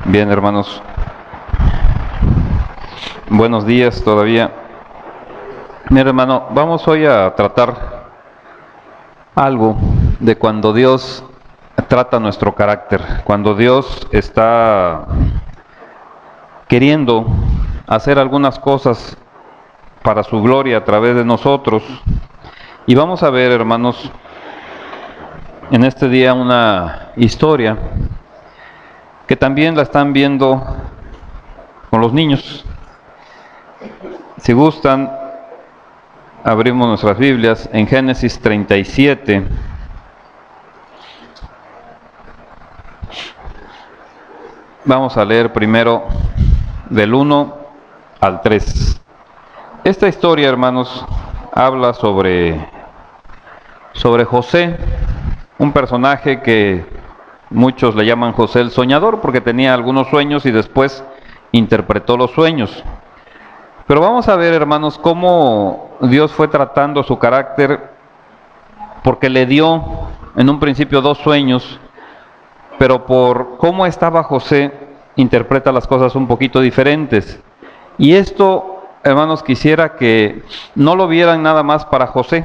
Bien, hermanos, buenos días todavía. Mi hermano, vamos hoy a tratar algo de cuando Dios trata nuestro carácter, cuando Dios está queriendo hacer algunas cosas para su gloria a través de nosotros. Y vamos a ver, hermanos, en este día una historia que también la están viendo con los niños. Si gustan, abrimos nuestras Biblias en Génesis 37. Vamos a leer primero del 1 al 3. Esta historia, hermanos, habla sobre José, un personaje que muchos le llaman José el soñador porque tenía algunos sueños y después interpretó los sueños. Pero vamos a ver, hermanos, cómo Dios fue tratando su carácter, porque le dio en un principio 2 sueños, pero por cómo estaba José, interpreta las cosas un poquito diferentes. Y esto, hermanos, quisiera que no lo vieran nada más para José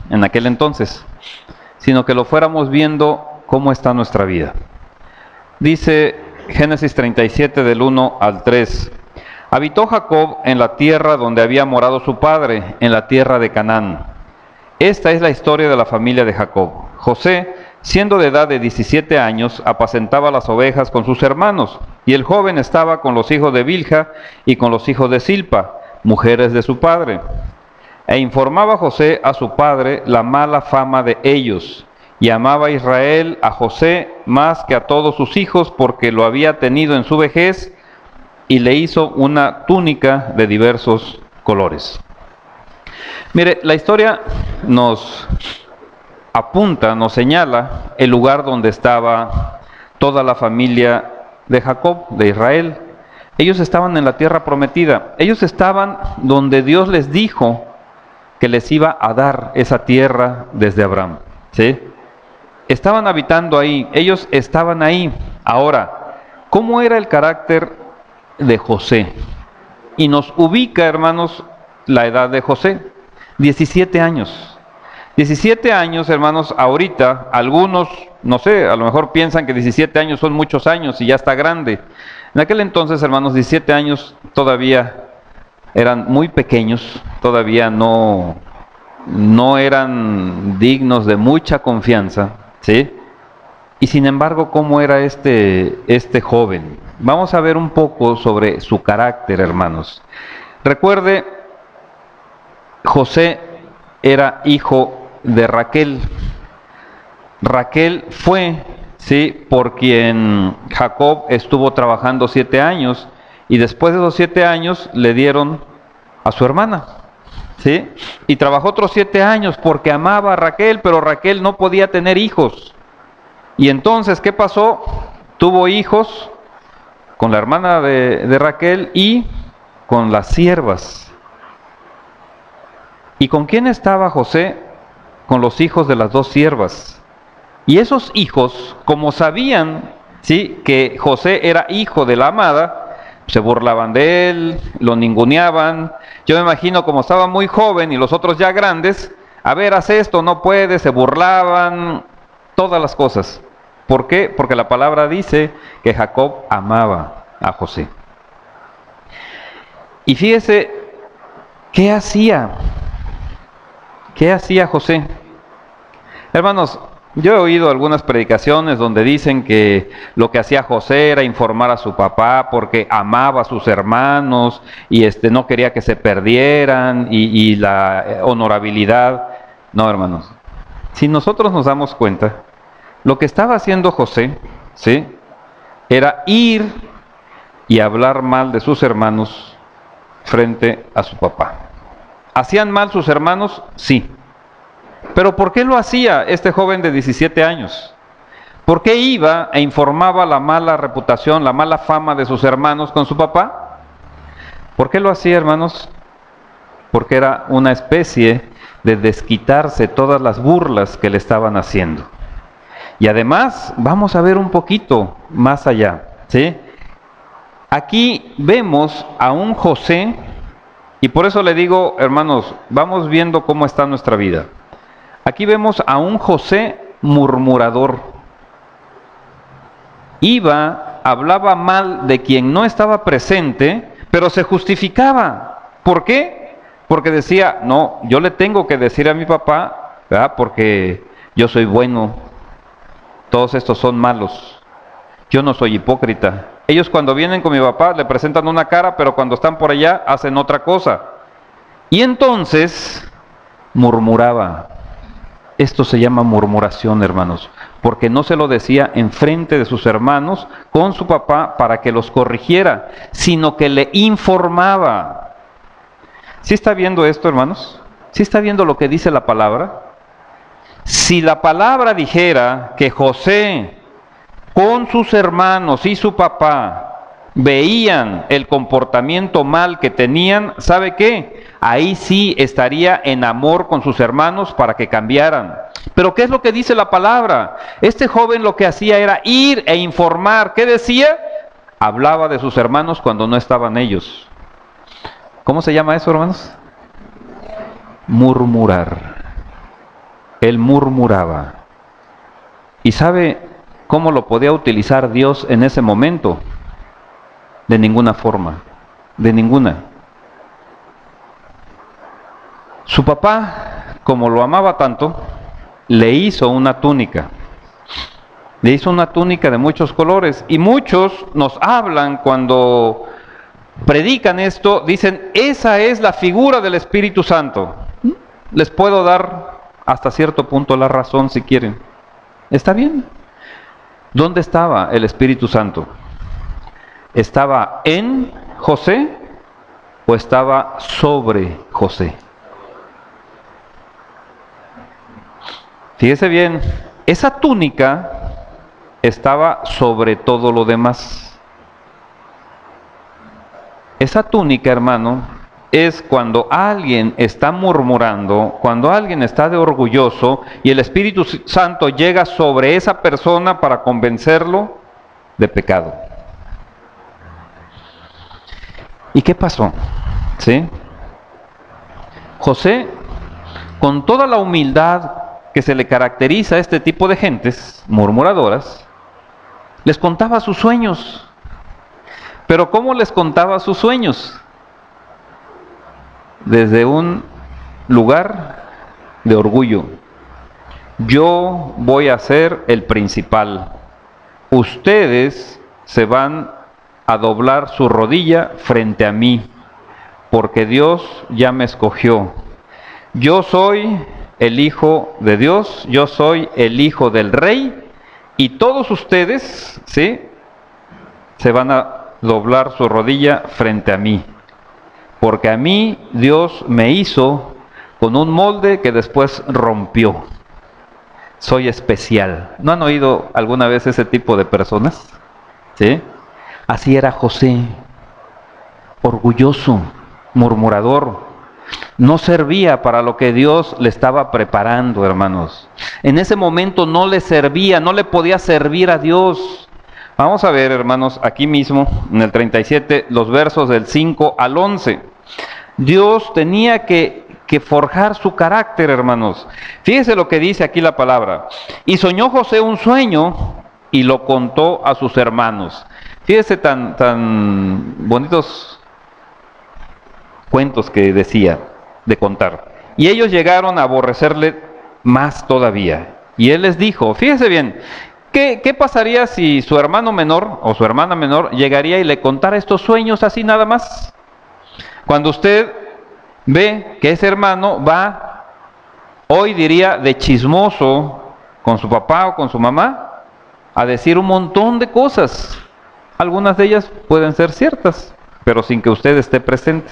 en aquel entonces, sino que lo fuéramos viendo cómo está nuestra vida. Dice Génesis 37 del 1 al 3. Habitó Jacob en la tierra donde había morado su padre, en la tierra de Canaán. Esta es la historia de la familia de Jacob. José, siendo de edad de 17 años, apacentaba las ovejas con sus hermanos, y el joven estaba con los hijos de Bilha y con los hijos de Silpa, mujeres de su padre. E informaba José a su padre la mala fama de ellos, y amaba a Israel a José más que a todos sus hijos, porque lo había tenido en su vejez, y le hizo una túnica de diversos colores. Mire, la historia nos apunta, nos señala el lugar donde estaba toda la familia de Jacob, de Israel. Ellos estaban en la tierra prometida. Ellos estaban donde Dios les dijo que les iba a dar esa tierra desde Abraham, ¿sí? Estaban habitando ahí, ellos estaban ahí. Ahora, ¿cómo era el carácter de José? Y nos ubica, hermanos, la edad de José, 17 años. 17 años, hermanos, ahorita, algunos, no sé, a lo mejor piensan que 17 años son muchos años y ya está grande. En aquel entonces, hermanos, 17 años todavía eran muy pequeños, todavía no eran dignos de mucha confianza, ¿sí? Y sin embargo, ¿cómo era este joven? Vamos a ver un poco sobre su carácter, hermanos. Recuerde, José era hijo de Raquel. Raquel fue, ¿sí?, por quien Jacob estuvo trabajando 7 años, y después de esos 7 años le dieron a su hermana, ¿sí? Y trabajó otros 7 años porque amaba a Raquel, pero Raquel no podía tener hijos. Y entonces, ¿qué pasó? Tuvo hijos con la hermana de Raquel y con las siervas. ¿Y con quién estaba José? Con los hijos de las 2 siervas. Y esos hijos, como sabían, ¿sí?, que José era hijo de la amada, se burlaban de él, lo ninguneaban. Yo me imagino, como estaba muy joven y los otros ya grandes, a ver, haz esto, no puedes, se burlaban, todas las cosas. ¿Por qué? Porque la palabra dice que Jacob amaba a José. Y fíjese, ¿qué hacía? ¿Qué hacía José? Hermanos, yo he oído algunas predicaciones donde dicen que lo que hacía José era informar a su papá porque amaba a sus hermanos y no quería que se perdieran y la honorabilidad. No, hermanos. Si nosotros nos damos cuenta, lo que estaba haciendo José, ¿sí?, era ir y hablar mal de sus hermanos frente a su papá. ¿Hacían mal sus hermanos? Sí. ¿Pero por qué lo hacía este joven de 17 años? ¿Por qué iba e informaba la mala reputación, la mala fama de sus hermanos con su papá? ¿Por qué lo hacía, hermanos? Porque era una especie de desquitarse todas las burlas que le estaban haciendo. Y además, vamos a ver un poquito más allá, ¿sí? Aquí vemos a un José, y por eso le digo, hermanos, vamos viendo cómo está nuestra vida. Aquí vemos a un José murmurador. Hablaba mal de quien no estaba presente, pero se justificaba. ¿Por qué? Porque decía, no, yo le tengo que decir a mi papá, ¿verdad? Porque yo soy bueno, todos estos son malos, yo no soy hipócrita. Ellos cuando vienen con mi papá le presentan una cara, pero cuando están por allá hacen otra cosa. Y entonces murmuraba. Esto se llama murmuración, hermanos, porque no se lo decía enfrente de sus hermanos con su papá para que los corrigiera, sino que le informaba. ¿Sí está viendo esto, hermanos? ¿Sí está viendo lo que dice la palabra? Si la palabra dijera que José con sus hermanos y su papá veían el comportamiento mal que tenían, ¿sabe qué? Ahí sí estaría en amor con sus hermanos para que cambiaran. Pero ¿qué es lo que dice la palabra? Este joven lo que hacía era ir e informar. ¿Qué decía? Hablaba de sus hermanos cuando no estaban ellos. ¿Cómo se llama eso, hermanos? Murmurar. Él murmuraba. ¿Y sabe cómo lo podía utilizar Dios en ese momento? De ninguna forma, de ninguna. Su papá, como lo amaba tanto, le hizo una túnica. Le hizo una túnica de muchos colores. Y muchos nos hablan cuando predican esto, dicen, esa es la figura del Espíritu Santo. Les puedo dar hasta cierto punto la razón si quieren. ¿Está bien? ¿Dónde estaba el Espíritu Santo? ¿Estaba en José o estaba sobre José? Fíjese bien, esa túnica estaba sobre todo lo demás. Esa túnica, hermano, es cuando alguien está murmurando, cuando alguien está de orgulloso y el Espíritu Santo llega sobre esa persona para convencerlo de pecado. ¿Y qué pasó? ¿Sí? José, con toda la humildad que se le caracteriza a este tipo de gentes murmuradoras, les contaba sus sueños. Pero ¿cómo les contaba sus sueños? Desde un lugar de orgullo. Yo voy a ser el principal. Ustedes se van a doblar su rodilla frente a mí, porque Dios ya me escogió. Yo soy el Hijo de Dios, yo soy el Hijo del Rey, y todos ustedes, ¿sí?, se van a doblar su rodilla frente a mí, porque a mí Dios me hizo con un molde que después rompió. Soy especial. ¿No han oído alguna vez ese tipo de personas? ¿Sí? Así era José, orgulloso, murmurador. No servía para lo que Dios le estaba preparando, hermanos. En ese momento no le servía, no le podía servir a Dios. Vamos a ver, hermanos, aquí mismo, en el 37, los versos del 5 al 11. Dios tenía que forjar su carácter, hermanos. Fíjese lo que dice aquí la palabra. Y soñó José un sueño y lo contó a sus hermanos. Fíjese tan bonitos cuentos que decía de contar. Y ellos llegaron a aborrecerle más todavía. Y él les dijo, fíjese bien, ¿qué pasaría si su hermano menor o su hermana menor llegaría y le contara estos sueños así nada más? Cuando usted ve que ese hermano va, hoy diría, de chismoso con su papá o con su mamá, a decir un montón de cosas. Algunas de ellas pueden ser ciertas, pero sin que usted esté presente.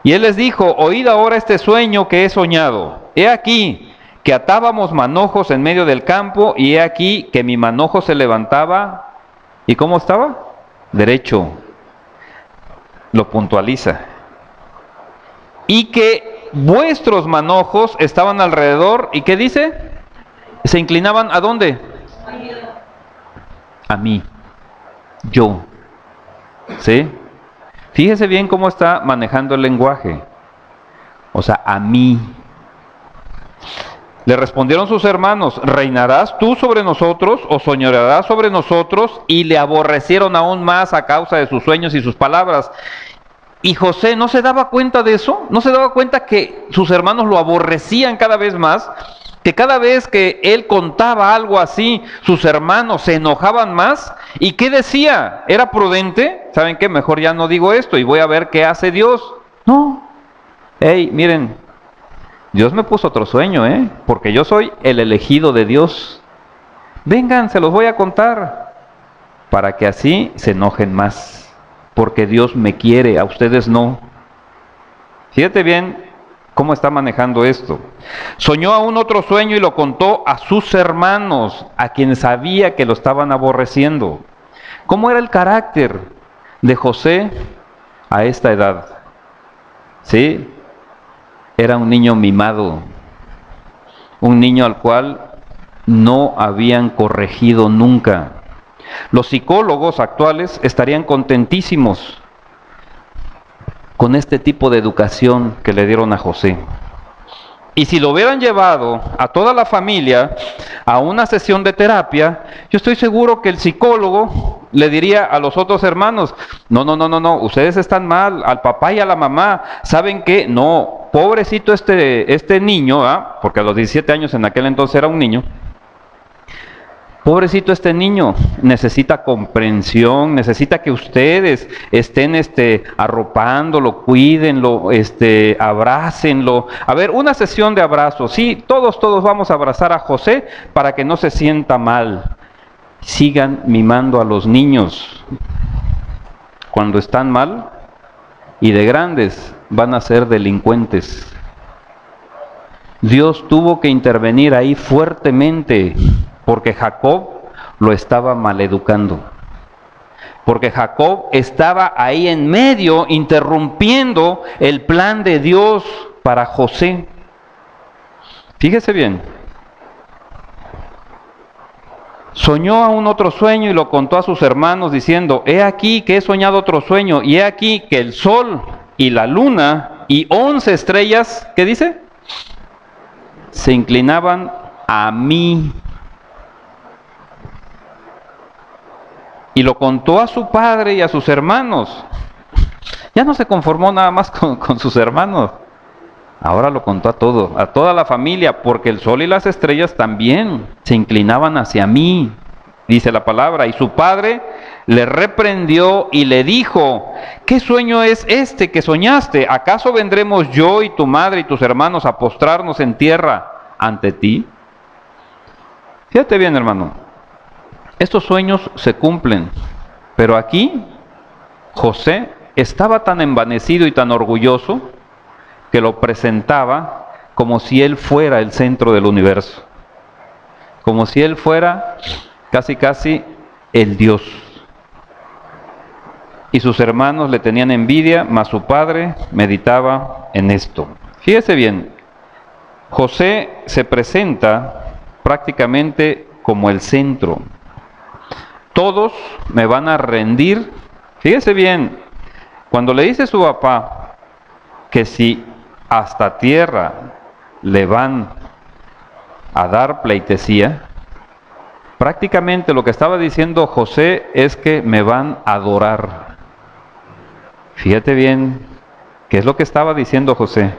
Y él les dijo, oíd ahora este sueño que he soñado. He aquí que atábamos manojos en medio del campo, y he aquí que mi manojo se levantaba. ¿Y cómo estaba? Derecho. Lo puntualiza. Y que vuestros manojos estaban alrededor, ¿y qué dice? Se inclinaban ¿a dónde? A mí. Yo. ¿sí? Fíjese bien cómo está manejando el lenguaje. O sea, a mí. Le respondieron sus hermanos, ¿reinarás tú sobre nosotros o soñarás sobre nosotros? Y le aborrecieron aún más a causa de sus sueños y sus palabras. Y José no se daba cuenta de eso, no se daba cuenta que sus hermanos lo aborrecían cada vez más, que cada vez que él contaba algo así, sus hermanos se enojaban más. ¿Y qué decía? ¿Era prudente? ¿Saben qué? Mejor ya no digo esto y voy a ver qué hace Dios. No. Hey, miren, Dios me puso otro sueño, porque yo soy el elegido de Dios. Vengan, se los voy a contar, para que así se enojen más, porque Dios me quiere, a ustedes no. Fíjate bien cómo está manejando esto. Soñó aún otro sueño y lo contó a sus hermanos, a quienes sabía que lo estaban aborreciendo. ¿Cómo era el carácter de José a esta edad? ¿Sí? Era un niño mimado, un niño al cual no habían corregido nunca. Los psicólogos actuales estarían contentísimos con este tipo de educación que le dieron a José. Y si lo hubieran llevado a toda la familia a una sesión de terapia, yo estoy seguro que el psicólogo le diría a los otros hermanos, no, ustedes están mal, al papá y a la mamá, ¿saben qué? No, pobrecito este niño, porque a los 17 años en aquel entonces era un niño, pobrecito este niño, necesita comprensión, necesita que ustedes estén arropándolo, cuídenlo, abrácenlo. A ver, una sesión de abrazos, sí, todos vamos a abrazar a José para que no se sienta mal. Sigan mimando a los niños. Cuando están mal y de grandes van a ser delincuentes. Dios tuvo que intervenir ahí fuertemente, porque Jacob lo estaba maleducando. Porque Jacob estaba ahí en medio, interrumpiendo el plan de Dios para José. Fíjese bien. Soñó aún otro sueño y lo contó a sus hermanos diciendo, he aquí que he soñado otro sueño, y he aquí que el sol y la luna y 11 estrellas, ¿qué dice? Se inclinaban a mí. Y lo contó a su padre y a sus hermanos. Ya no se conformó nada más con sus hermanos. Ahora lo contó a toda la familia, porque el sol y las estrellas también se inclinaban hacia mí, dice la palabra. Y su padre le reprendió y le dijo, ¿qué sueño es este que soñaste? ¿Acaso vendremos yo y tu madre y tus hermanos a postrarnos en tierra ante ti? Fíjate bien, hermano. Estos sueños se cumplen, pero aquí José estaba tan envanecido y tan orgulloso que lo presentaba como si él fuera el centro del universo, como si él fuera casi el Dios. Y sus hermanos le tenían envidia, mas su padre meditaba en esto. Fíjese bien, José se presenta prácticamente como el centro. Todos me van a rendir. Fíjese bien, cuando le dice su papá que si hasta tierra le van a dar pleitesía, prácticamente lo que estaba diciendo José es que me van a adorar. Fíjate bien, ¿qué es lo que estaba diciendo José?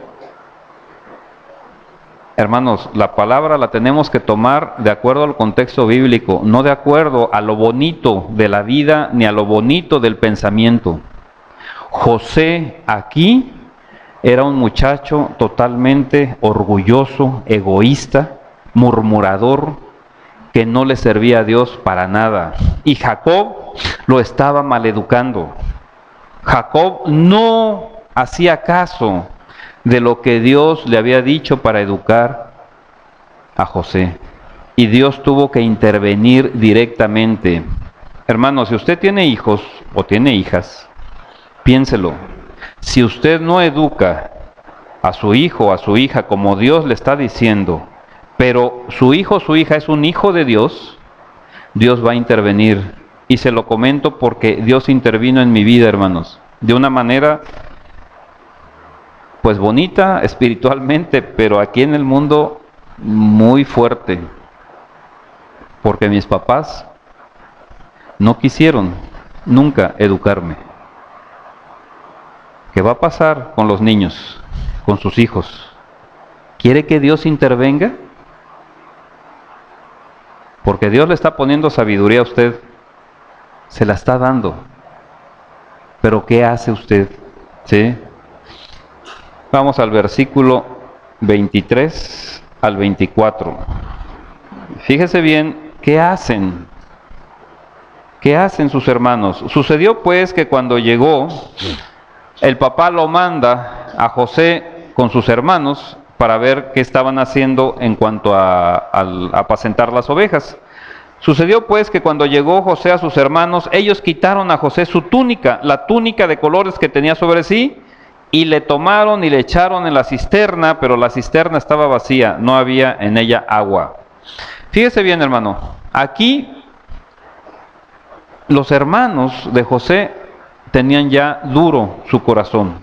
Hermanos, la palabra la tenemos que tomar de acuerdo al contexto bíblico, no de acuerdo a lo bonito de la vida ni a lo bonito del pensamiento. José aquí era un muchacho totalmente orgulloso, egoísta, murmurador, que no le servía a Dios para nada. Y Jacob lo estaba maleducando. Jacob no hacía caso de lo que Dios le había dicho para educar a José. Y Dios tuvo que intervenir directamente. Hermano, si usted tiene hijos o tiene hijas, piénselo. Si usted no educa a su hijo o a su hija como Dios le está diciendo, pero su hijo o su hija es un hijo de Dios, Dios va a intervenir y se lo comento porque Dios intervino en mi vida, hermanos, de una manera pues bonita espiritualmente, pero aquí en el mundo muy fuerte, porque mis papás no quisieron nunca educarme. ¿Qué va a pasar con los niños, con sus hijos? ¿Quiere que Dios intervenga? Porque Dios le está poniendo sabiduría a usted, se la está dando. Pero ¿qué hace usted? ¿Sí? Vamos al versículo 23 al 24. Fíjese bien, ¿qué hacen? ¿Qué hacen sus hermanos? Sucedió pues que cuando llegó, el papá lo manda a José con sus hermanos para ver qué estaban haciendo en cuanto a apacentar las ovejas. Sucedió pues que cuando llegó José a sus hermanos, ellos quitaron a José su túnica, la túnica de colores que tenía sobre sí, y le tomaron y le echaron en la cisterna, pero la cisterna estaba vacía, no había en ella agua. Fíjese bien, hermano, aquí los hermanos de José tenían ya duro su corazón.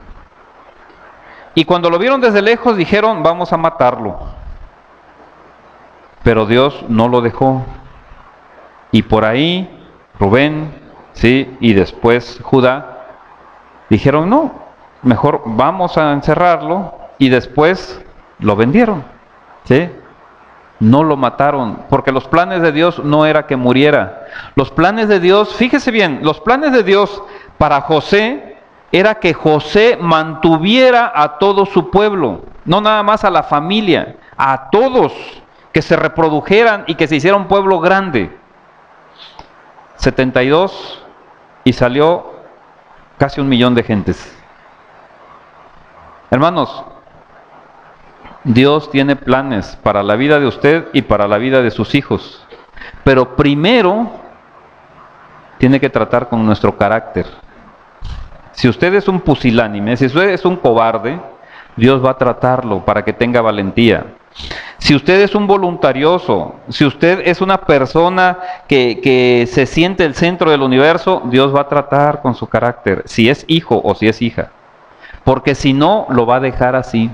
Y cuando lo vieron desde lejos dijeron, vamos a matarlo. Pero Dios no lo dejó. Y por ahí Rubén, sí, y después Judá, dijeron, no, mejor vamos a encerrarlo, y después lo vendieron, ¿sí? No lo mataron, porque los planes de Dios no era que muriera. Los planes de Dios, fíjese bien, los planes de Dios para José era que José mantuviera a todo su pueblo, no nada más a la familia, a todos, que se reprodujeran y que se hiciera un pueblo grande. 72 y salió casi 1 millón de gentes. Hermanos, Dios tiene planes para la vida de usted y para la vida de sus hijos, pero primero tiene que tratar con nuestro carácter. Si usted es un pusilánime, si usted es un cobarde, Dios va a tratarlo para que tenga valentía. Si usted es un voluntarioso, si usted es una persona que se siente el centro del universo, Dios va a tratar con su carácter, si es hijo o si es hija. Porque si no, lo va a dejar así.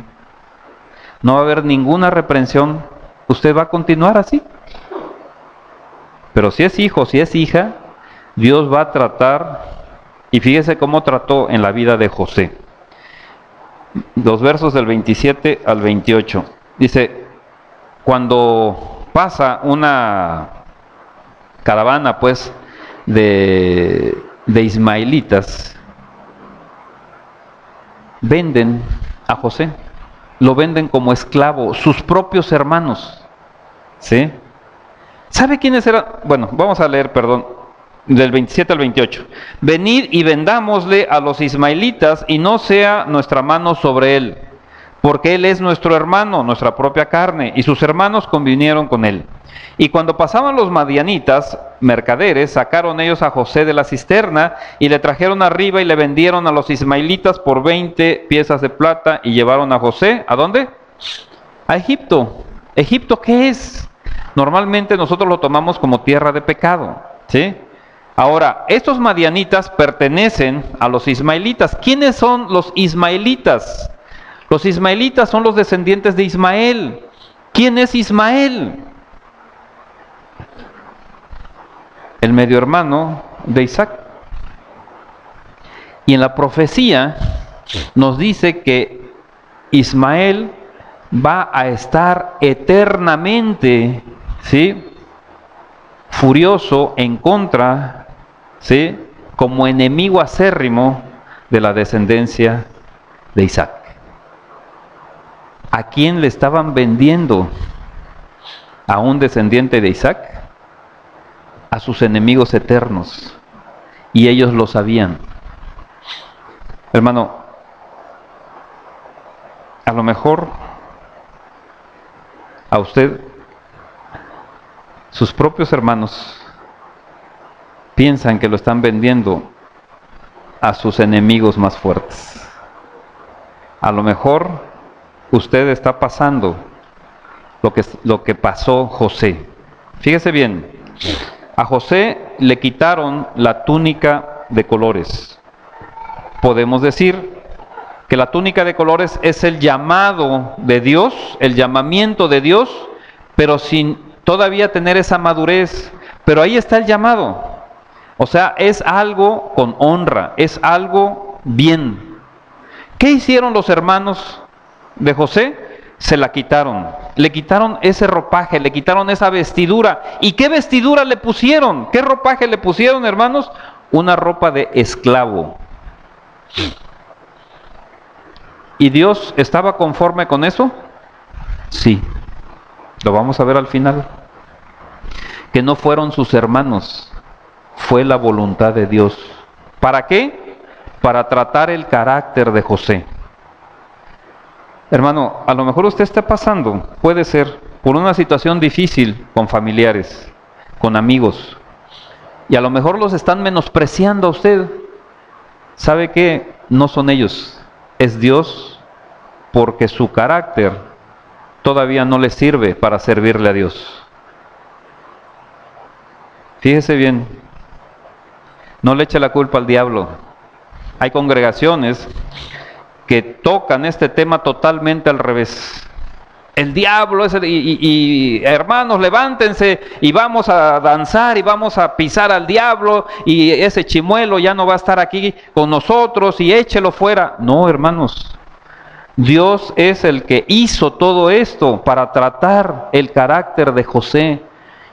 No va a haber ninguna reprensión, usted va a continuar así. Pero si es hijo, si es hija, Dios va a tratar, y fíjese cómo trató en la vida de José. Los versos del 27 al 28. Dice, cuando pasa una caravana pues de ismaelitas, venden a José, lo venden como esclavo, sus propios hermanos, ¿sí? ¿Sabe quiénes eran? Bueno, vamos a leer, perdón, del 27 al 28. Venid y vendámosle a los ismaelitas y no sea nuestra mano sobre él, porque él es nuestro hermano, nuestra propia carne, y sus hermanos convinieron con él. Y cuando pasaban los madianitas, mercaderes, sacaron ellos a José de la cisterna y le trajeron arriba y le vendieron a los ismaelitas por 20 piezas de plata y llevaron a José, ¿a dónde? A Egipto. ¿Egipto qué es? Normalmente nosotros lo tomamos como tierra de pecado, ¿sí? Ahora, estos madianitas pertenecen a los ismaelitas. ¿Quiénes son los ismaelitas? Los ismaelitas son los descendientes de Ismael. ¿Quién es Ismael? El medio hermano de Isaac. Y en la profecía nos dice que Ismael va a estar eternamente, ¿sí?, furioso en contra, ¿sí?, como enemigo acérrimo de la descendencia de Isaac. ¿A quién le estaban vendiendo? ¿A un descendiente de Isaac? A sus enemigos eternos. Y ellos lo sabían. Hermano, a lo mejor a usted, sus propios hermanos piensan que lo están vendiendo a sus enemigos más fuertes. A lo mejor usted está pasando lo que pasó José. Fíjese bien, A José le quitaron la túnica de colores. Podemos decir que la túnica de colores es el llamado de Dios, el llamamiento de Dios, pero sin todavía tener esa madurez. Pero ahí está el llamado. O sea, es algo con honra, es algo bien. ¿Qué hicieron los hermanos de José? Se la quitaron. Le quitaron ese ropaje, le quitaron esa vestidura. ¿Y qué vestidura le pusieron? ¿Qué ropaje le pusieron, hermanos? Una ropa de esclavo. ¿Y Dios estaba conforme con eso? Sí. Lo vamos a ver al final. Que no fueron sus hermanos, fue la voluntad de Dios. ¿Para qué? Para tratar el carácter de José. Hermano, a lo mejor usted está pasando, puede ser, por una situación difícil con familiares, con amigos, y a lo mejor los están menospreciando a usted. ¿Sabe qué? No son ellos, es Dios, porque su carácter todavía no le sirve para servirle a Dios. Fíjese bien, no le eche la culpa al diablo. Hay congregaciones que tocan este tema totalmente al revés. El diablo es y hermanos, levántense y vamos a danzar y vamos a pisar al diablo y ese chimuelo ya no va a estar aquí con nosotros y échelo fuera. No, hermanos, Dios es el que hizo todo esto para tratar el carácter de José,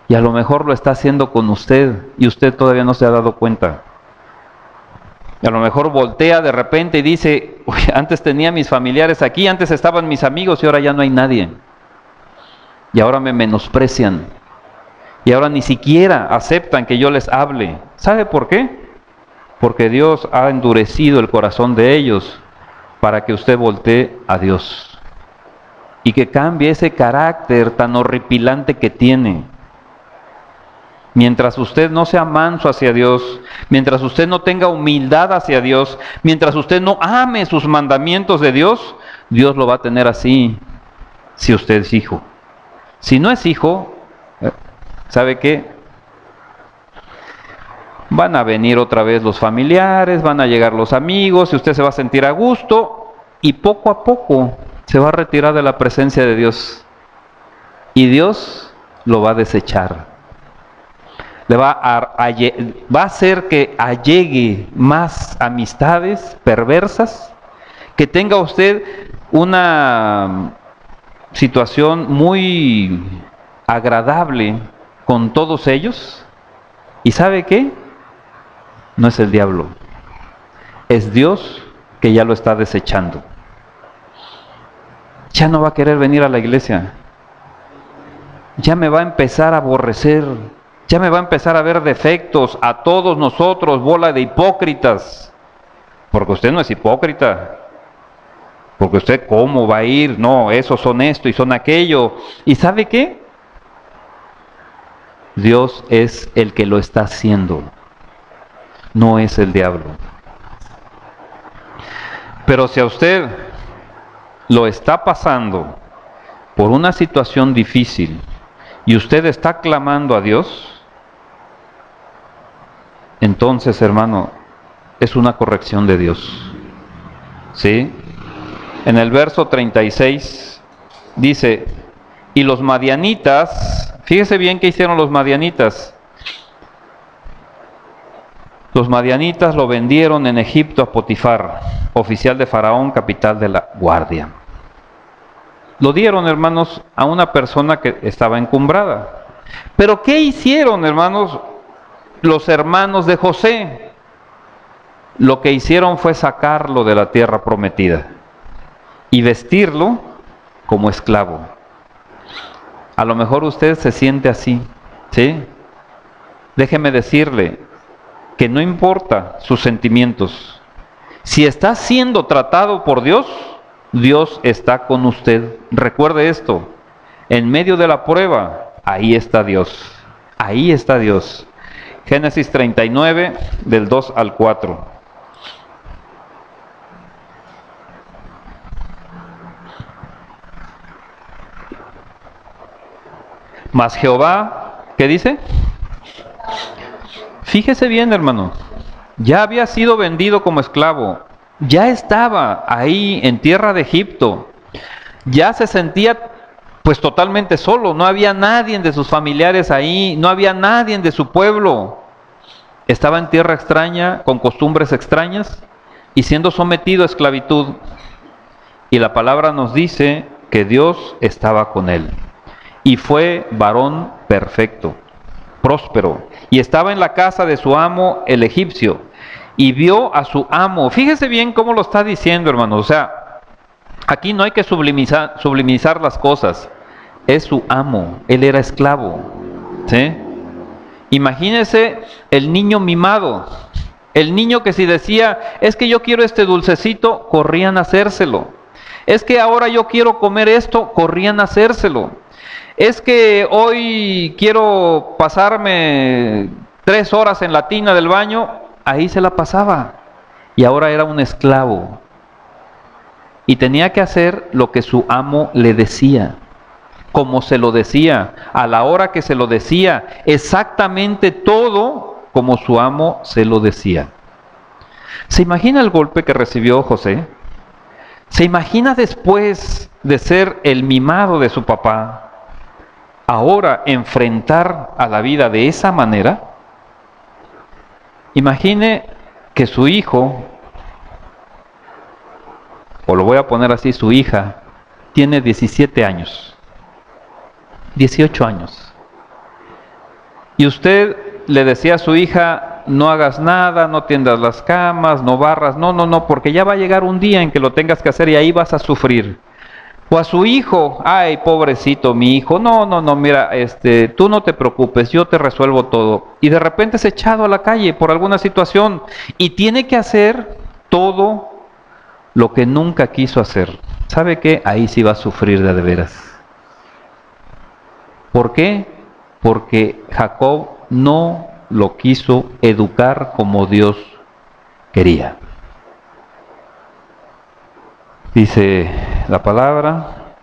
y a lo mejor lo está haciendo con usted y usted todavía no se ha dado cuenta. Y a lo mejor voltea de repente y dice: uy, antes tenía mis familiares aquí, antes estaban mis amigos y ahora ya no hay nadie. Y ahora me menosprecian. Y ahora ni siquiera aceptan que yo les hable. ¿Sabe por qué? Porque Dios ha endurecido el corazón de ellos para que usted voltee a Dios. Y que cambie ese carácter tan horripilante que tiene. Mientras usted no sea manso hacia Dios, mientras usted no tenga humildad hacia Dios, mientras usted no ame sus mandamientos de Dios, Dios lo va a tener así si usted es hijo. Si no es hijo, ¿sabe qué? Van a venir otra vez los familiares, van a llegar los amigos y usted se va a sentir a gusto y poco a poco se va a retirar de la presencia de Dios. Y Dios lo va a desechar. Le va a hacer que allegue más amistades perversas, que tenga usted una situación muy agradable con todos ellos. ¿Y sabe qué? No es el diablo, es Dios que ya lo está desechando. Ya no va a querer venir a la iglesia, ya me va a empezar a aborrecer, ya me va a empezar a ver defectos a todos nosotros, bola de hipócritas. Porque usted no es hipócrita. Porque usted, ¿cómo va a ir? No, esos son esto y son aquello. ¿Y sabe qué? Dios es el que lo está haciendo. No es el diablo. Pero si a usted lo está pasando por una situación difícil y usted está clamando a Dios, entonces, hermano, es una corrección de Dios. ¿Sí? En el verso 36 dice: y los madianitas, fíjese bien qué hicieron los madianitas. Los madianitas lo vendieron en Egipto a Potifar, oficial de Faraón, capital de la guardia. Lo dieron, hermanos, a una persona que estaba encumbrada. Pero ¿qué hicieron, hermanos, los hermanos de José? Lo que hicieron fue sacarlo de la tierra prometida y vestirlo como esclavo. A lo mejor usted se siente así, ¿sí? Déjeme decirle que no importa sus sentimientos. Si está siendo tratado por Dios, Dios está con usted. Recuerde esto: en medio de la prueba, ahí está Dios. Ahí está Dios. Génesis 39, del 2 al 4. Mas Jehová, ¿qué dice? Fíjese bien, hermano, ya había sido vendido como esclavo, ya estaba ahí en tierra de Egipto, ya se sentía pues totalmente solo, no había nadie de sus familiares ahí, no había nadie de su pueblo, estaba en tierra extraña, con costumbres extrañas y siendo sometido a esclavitud. Y la palabra nos dice que Dios estaba con él y fue varón perfecto, próspero, y estaba en la casa de su amo el egipcio, y vio a su amo. Fíjese bien cómo lo está diciendo, hermanos. O sea, aquí no hay que sublimizar las cosas. Es su amo, él era esclavo, ¿sí? Imagínese el niño mimado, el niño que si decía, es que yo quiero este dulcecito, corrían a hacérselo. Es que ahora yo quiero comer esto, corrían a hacérselo. Es que hoy quiero pasarme 3 horas en la tina del baño, ahí se la pasaba. Y ahora era un esclavo. Y tenía que hacer lo que su amo le decía, como se lo decía, a la hora que se lo decía, exactamente todo como su amo se lo decía. ¿Se imagina el golpe que recibió José? ¿Se imagina después de ser el mimado de su papá, ahora enfrentar a la vida de esa manera? Imagine que su hijo, o lo voy a poner así, su hija, tiene 17 años, 18 años. Y usted le decía a su hija, no hagas nada, no tiendas las camas, no barras, no, porque ya va a llegar un día en que lo tengas que hacer y ahí vas a sufrir. O a su hijo, ay, pobrecito mi hijo, no, mira, tú no te preocupes, yo te resuelvo todo. Y de repente es echado a la calle por alguna situación y tiene que hacer todo lo que nunca quiso hacer. ¿Sabe qué? Ahí sí va a sufrir de veras. ¿Por qué? Porque Jacob no lo quiso educar como Dios quería. Dice la palabra,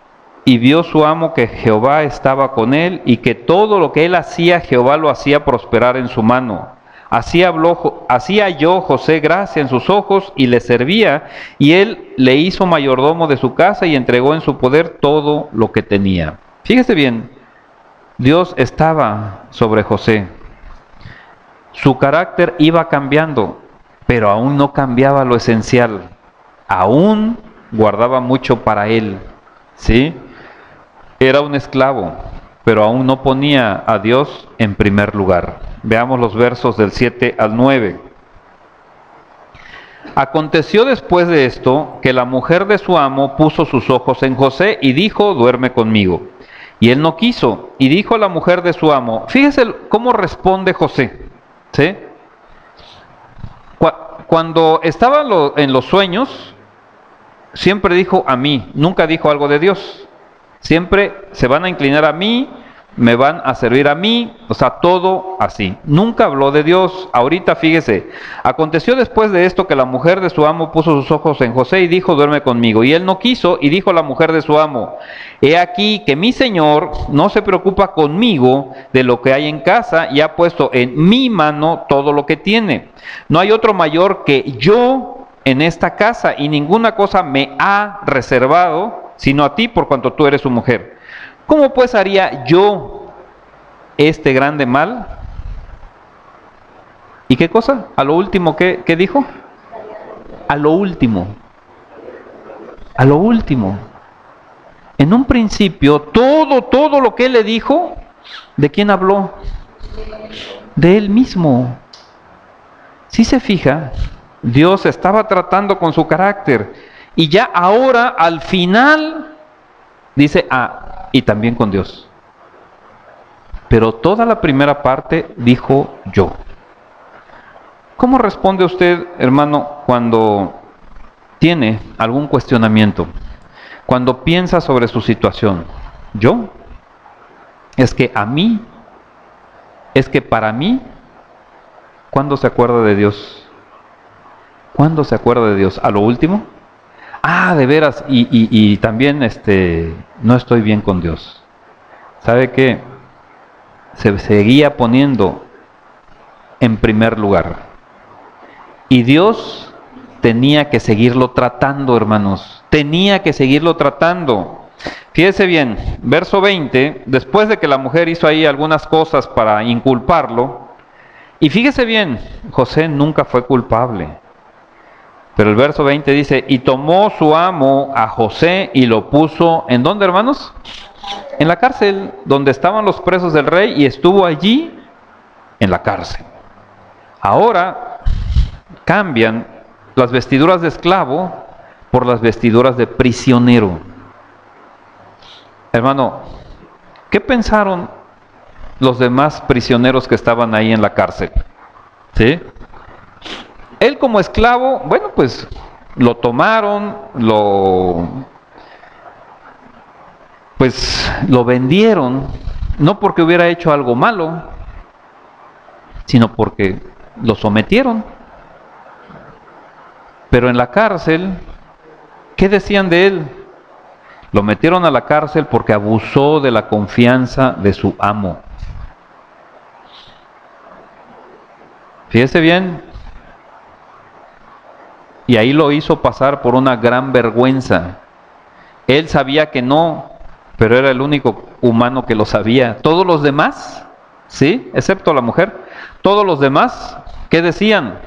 y vio su amo que Jehová estaba con él y que todo lo que él hacía, Jehová lo hacía prosperar en su mano. Así halló José gracia en sus ojos y le servía, y él le hizo mayordomo de su casa y entregó en su poder todo lo que tenía. Fíjese bien, Dios estaba sobre José. Su carácter iba cambiando, pero aún no cambiaba lo esencial. Aún guardaba mucho para él, ¿sí? Era un esclavo, pero aún no ponía a Dios en primer lugar. Veamos los versos del 7 al 9. Aconteció después de esto que la mujer de su amo puso sus ojos en José y dijo, duerme conmigo. Y él no quiso, y dijo a la mujer de su amo, fíjese cómo responde José, ¿sí? Cuando estaba en los sueños, siempre dijo a mí, nunca dijo algo de Dios. Siempre se van a inclinar a mí, me van a servir a mí, o sea, todo así. Nunca habló de Dios. Ahorita fíjese, aconteció después de esto que la mujer de su amo puso sus ojos en José y dijo, duerme conmigo. Y él no quiso, y dijo a la mujer de su amo, he aquí que mi señor no se preocupa conmigo de lo que hay en casa y ha puesto en mi mano todo lo que tiene. No hay otro mayor que yo en esta casa y ninguna cosa me ha reservado sino a ti por cuanto tú eres su mujer. ¿Cómo pues haría yo este grande mal? ¿Y qué cosa? A lo último, ¿qué dijo? A lo último. A lo último. En un principio, todo lo que él le dijo, ¿de quién habló? De él mismo. Si se fija, Dios estaba tratando con su carácter. Y ya ahora, al final, dice, y también con Dios. Pero toda la primera parte dijo yo. ¿Cómo responde usted, hermano, cuando tiene algún cuestionamiento? Cuando piensa sobre su situación. ¿Yo? Es que a mí, es que para mí, ¿cuándo se acuerda de Dios? ¿Cuándo se acuerda de Dios? ¿A lo último? De veras, y también no estoy bien con Dios. ¿Sabe qué? Se seguía poniendo en primer lugar. Y Dios tenía que seguirlo tratando, hermanos. Tenía que seguirlo tratando. Fíjese bien, verso 20, después de que la mujer hizo ahí algunas cosas para inculparlo, y fíjese bien, José nunca fue culpable. Pero el verso 20 dice, y tomó su amo a José y lo puso, ¿en dónde, hermanos? En la cárcel, donde estaban los presos del rey, y estuvo allí en la cárcel. Ahora cambian las vestiduras de esclavo por las vestiduras de prisionero. Hermano, ¿qué pensaron los demás prisioneros que estaban ahí en la cárcel? ¿Sí? Él como esclavo, bueno, pues lo tomaron, lo vendieron, no porque hubiera hecho algo malo, sino porque lo sometieron. Pero en la cárcel, ¿qué decían de él? Lo metieron a la cárcel porque abusó de la confianza de su amo. Fíjese bien. Y ahí lo hizo pasar por una gran vergüenza. Él sabía que no, pero era el único humano que lo sabía. Todos los demás, ¿sí? Excepto la mujer. Todos los demás, ¿qué decían?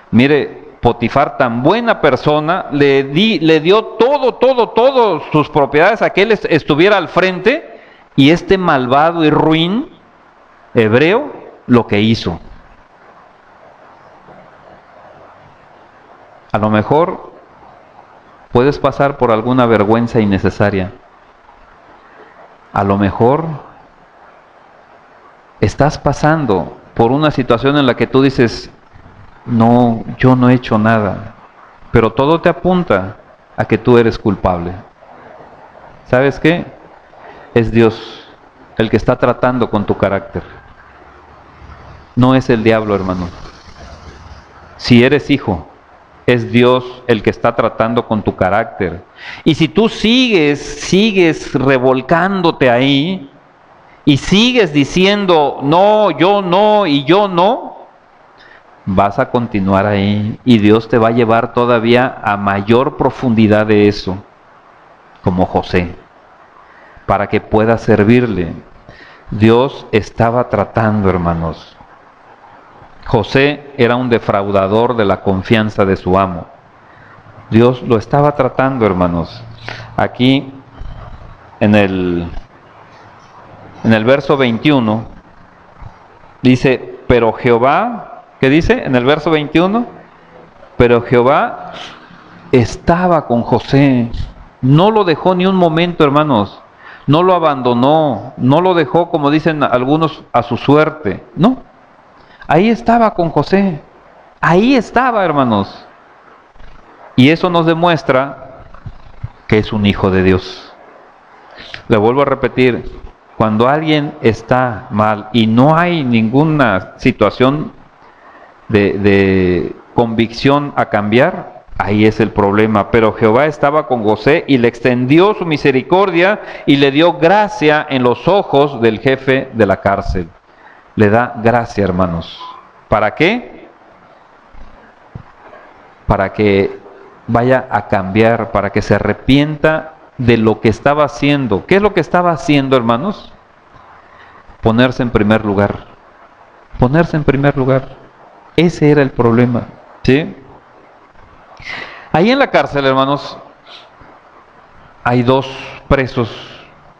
Mire, Potifar, tan buena persona, le dio todas sus propiedades a que él estuviera al frente, y este malvado y ruin hebreo lo que hizo. A lo mejor puedes pasar por alguna vergüenza innecesaria. A lo mejor estás pasando por una situación en la que tú dices, no, yo no he hecho nada, pero todo te apunta a que tú eres culpable. ¿Sabes qué? Es Dios el que está tratando con tu carácter. No es el diablo, hermano. Si eres hijo, es Dios el que está tratando con tu carácter. Y si tú sigues revolcándote ahí, y sigues diciendo, no, y yo no, vas a continuar ahí, y Dios te va a llevar todavía a mayor profundidad de eso, como José, para que puedas servirle. Dios estaba tratando, hermanos. José era un defraudador de la confianza de su amo. Dios lo estaba tratando, hermanos. Aquí, en el verso 21, dice, pero Jehová, ¿qué dice en el verso 21? Pero Jehová estaba con José. No lo dejó ni un momento, hermanos. No lo abandonó. No lo dejó, como dicen algunos, a su suerte. No. Ahí estaba con José. Ahí estaba, hermanos. Y eso nos demuestra que es un hijo de Dios. Le vuelvo a repetir, cuando alguien está mal y no hay ninguna situación de convicción a cambiar, ahí es el problema. Pero Jehová estaba con José y le extendió su misericordia y le dio gracia en los ojos del jefe de la cárcel. Le da gracia, hermanos. ¿Para qué? Para que vaya a cambiar, para que se arrepienta de lo que estaba haciendo. ¿Qué es lo que estaba haciendo, hermanos? Ponerse en primer lugar. Ponerse en primer lugar. Ese era el problema, ¿sí? Ahí en la cárcel, hermanos, hay dos presos,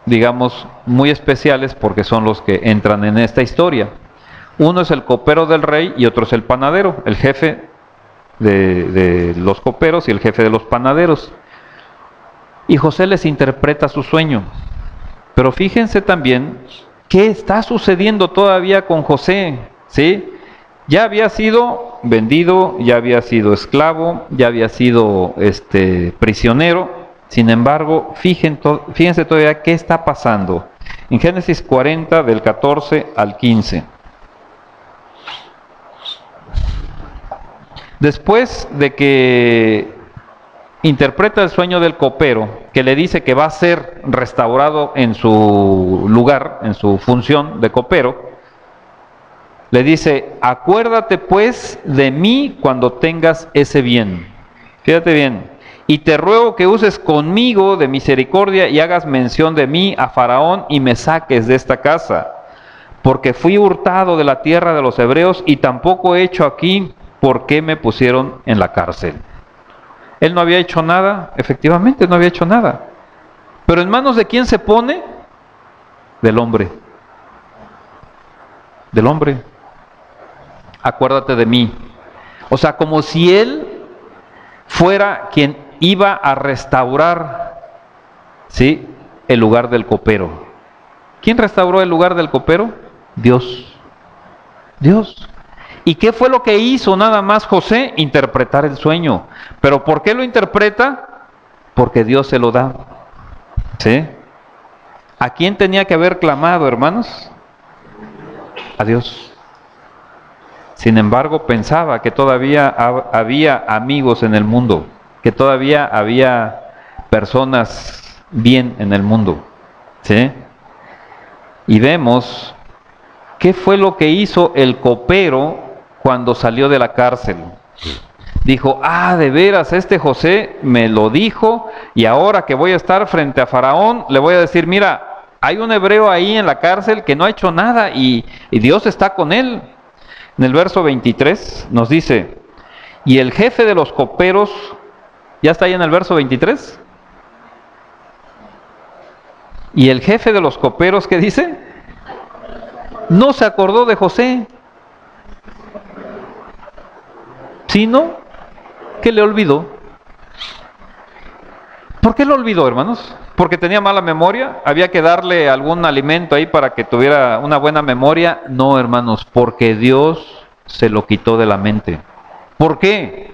digamos, muy especiales, porque son los que entran en esta historia. Uno es el copero del rey y otro es el panadero, el jefe de los coperos y el jefe de los panaderos. Y José les interpreta su sueño. Pero fíjense también qué está sucediendo todavía con José, ¿sí? Ya había sido vendido, ya había sido esclavo, ya había sido prisionero. Sin embargo, fíjense todavía qué está pasando. En Génesis 40, del 14 al 15. Después de que interpreta el sueño del copero, que le dice que va a ser restaurado en su lugar, en su función de copero, Le dice, acuérdate pues de mí cuando tengas ese bien. Fíjate bien. Y te ruego que uses conmigo de misericordia y hagas mención de mí a Faraón y me saques de esta casa. Porque fui hurtado de la tierra de los hebreos y tampoco he hecho aquí por qué me pusieron en la cárcel. Él no había hecho nada, efectivamente no había hecho nada. Pero ¿en manos de quién se pone? Del hombre. Del hombre. Acuérdate de mí. O sea, como si él fuera quien iba a restaurar, ¿sí?, el lugar del copero. ¿Quién restauró el lugar del copero? Dios. Dios. ¿Y qué fue lo que hizo nada más José? Interpretar el sueño. ¿Pero por qué lo interpreta? Porque Dios se lo da. ¿Sí? ¿A quién tenía que haber clamado, hermanos? A Dios. Sin embargo, pensaba que todavía había amigos en el mundo, que todavía había personas bien en el mundo. ¿Sí? Y vemos qué fue lo que hizo el copero cuando salió de la cárcel. Dijo, de veras, este José me lo dijo, y ahora que voy a estar frente a Faraón, le voy a decir, mira, hay un hebreo ahí en la cárcel que no ha hecho nada y Dios está con él. En el verso 23 nos dice, y el jefe de los coperos, ¿ya está ahí en el verso 23? Y el jefe de los coperos, ¿qué dice? No se acordó de José, sino que le olvidó. ¿Por qué lo olvidó, hermanos? ¿Porque tenía mala memoria? ¿Había que darle algún alimento ahí para que tuviera una buena memoria? No, hermanos, porque Dios se lo quitó de la mente. ¿Por qué?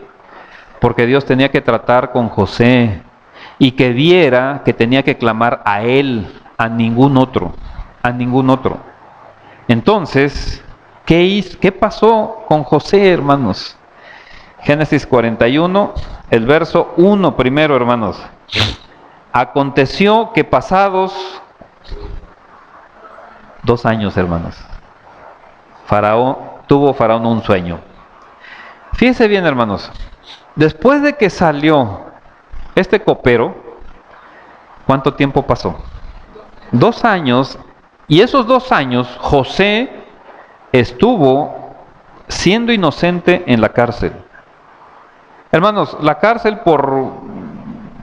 Porque Dios tenía que tratar con José y que viera que tenía que clamar a él, a ningún otro, a ningún otro. Entonces, ¿qué pasó con José, hermanos? Génesis 41, el verso 1 primero, hermanos. Aconteció que pasados 2 años, hermanos, tuvo Faraón un sueño. Fíjense bien, hermanos, después de que salió este copero, ¿cuánto tiempo pasó? 2 años, y esos 2 años José estuvo siendo inocente en la cárcel. Hermanos, la cárcel, por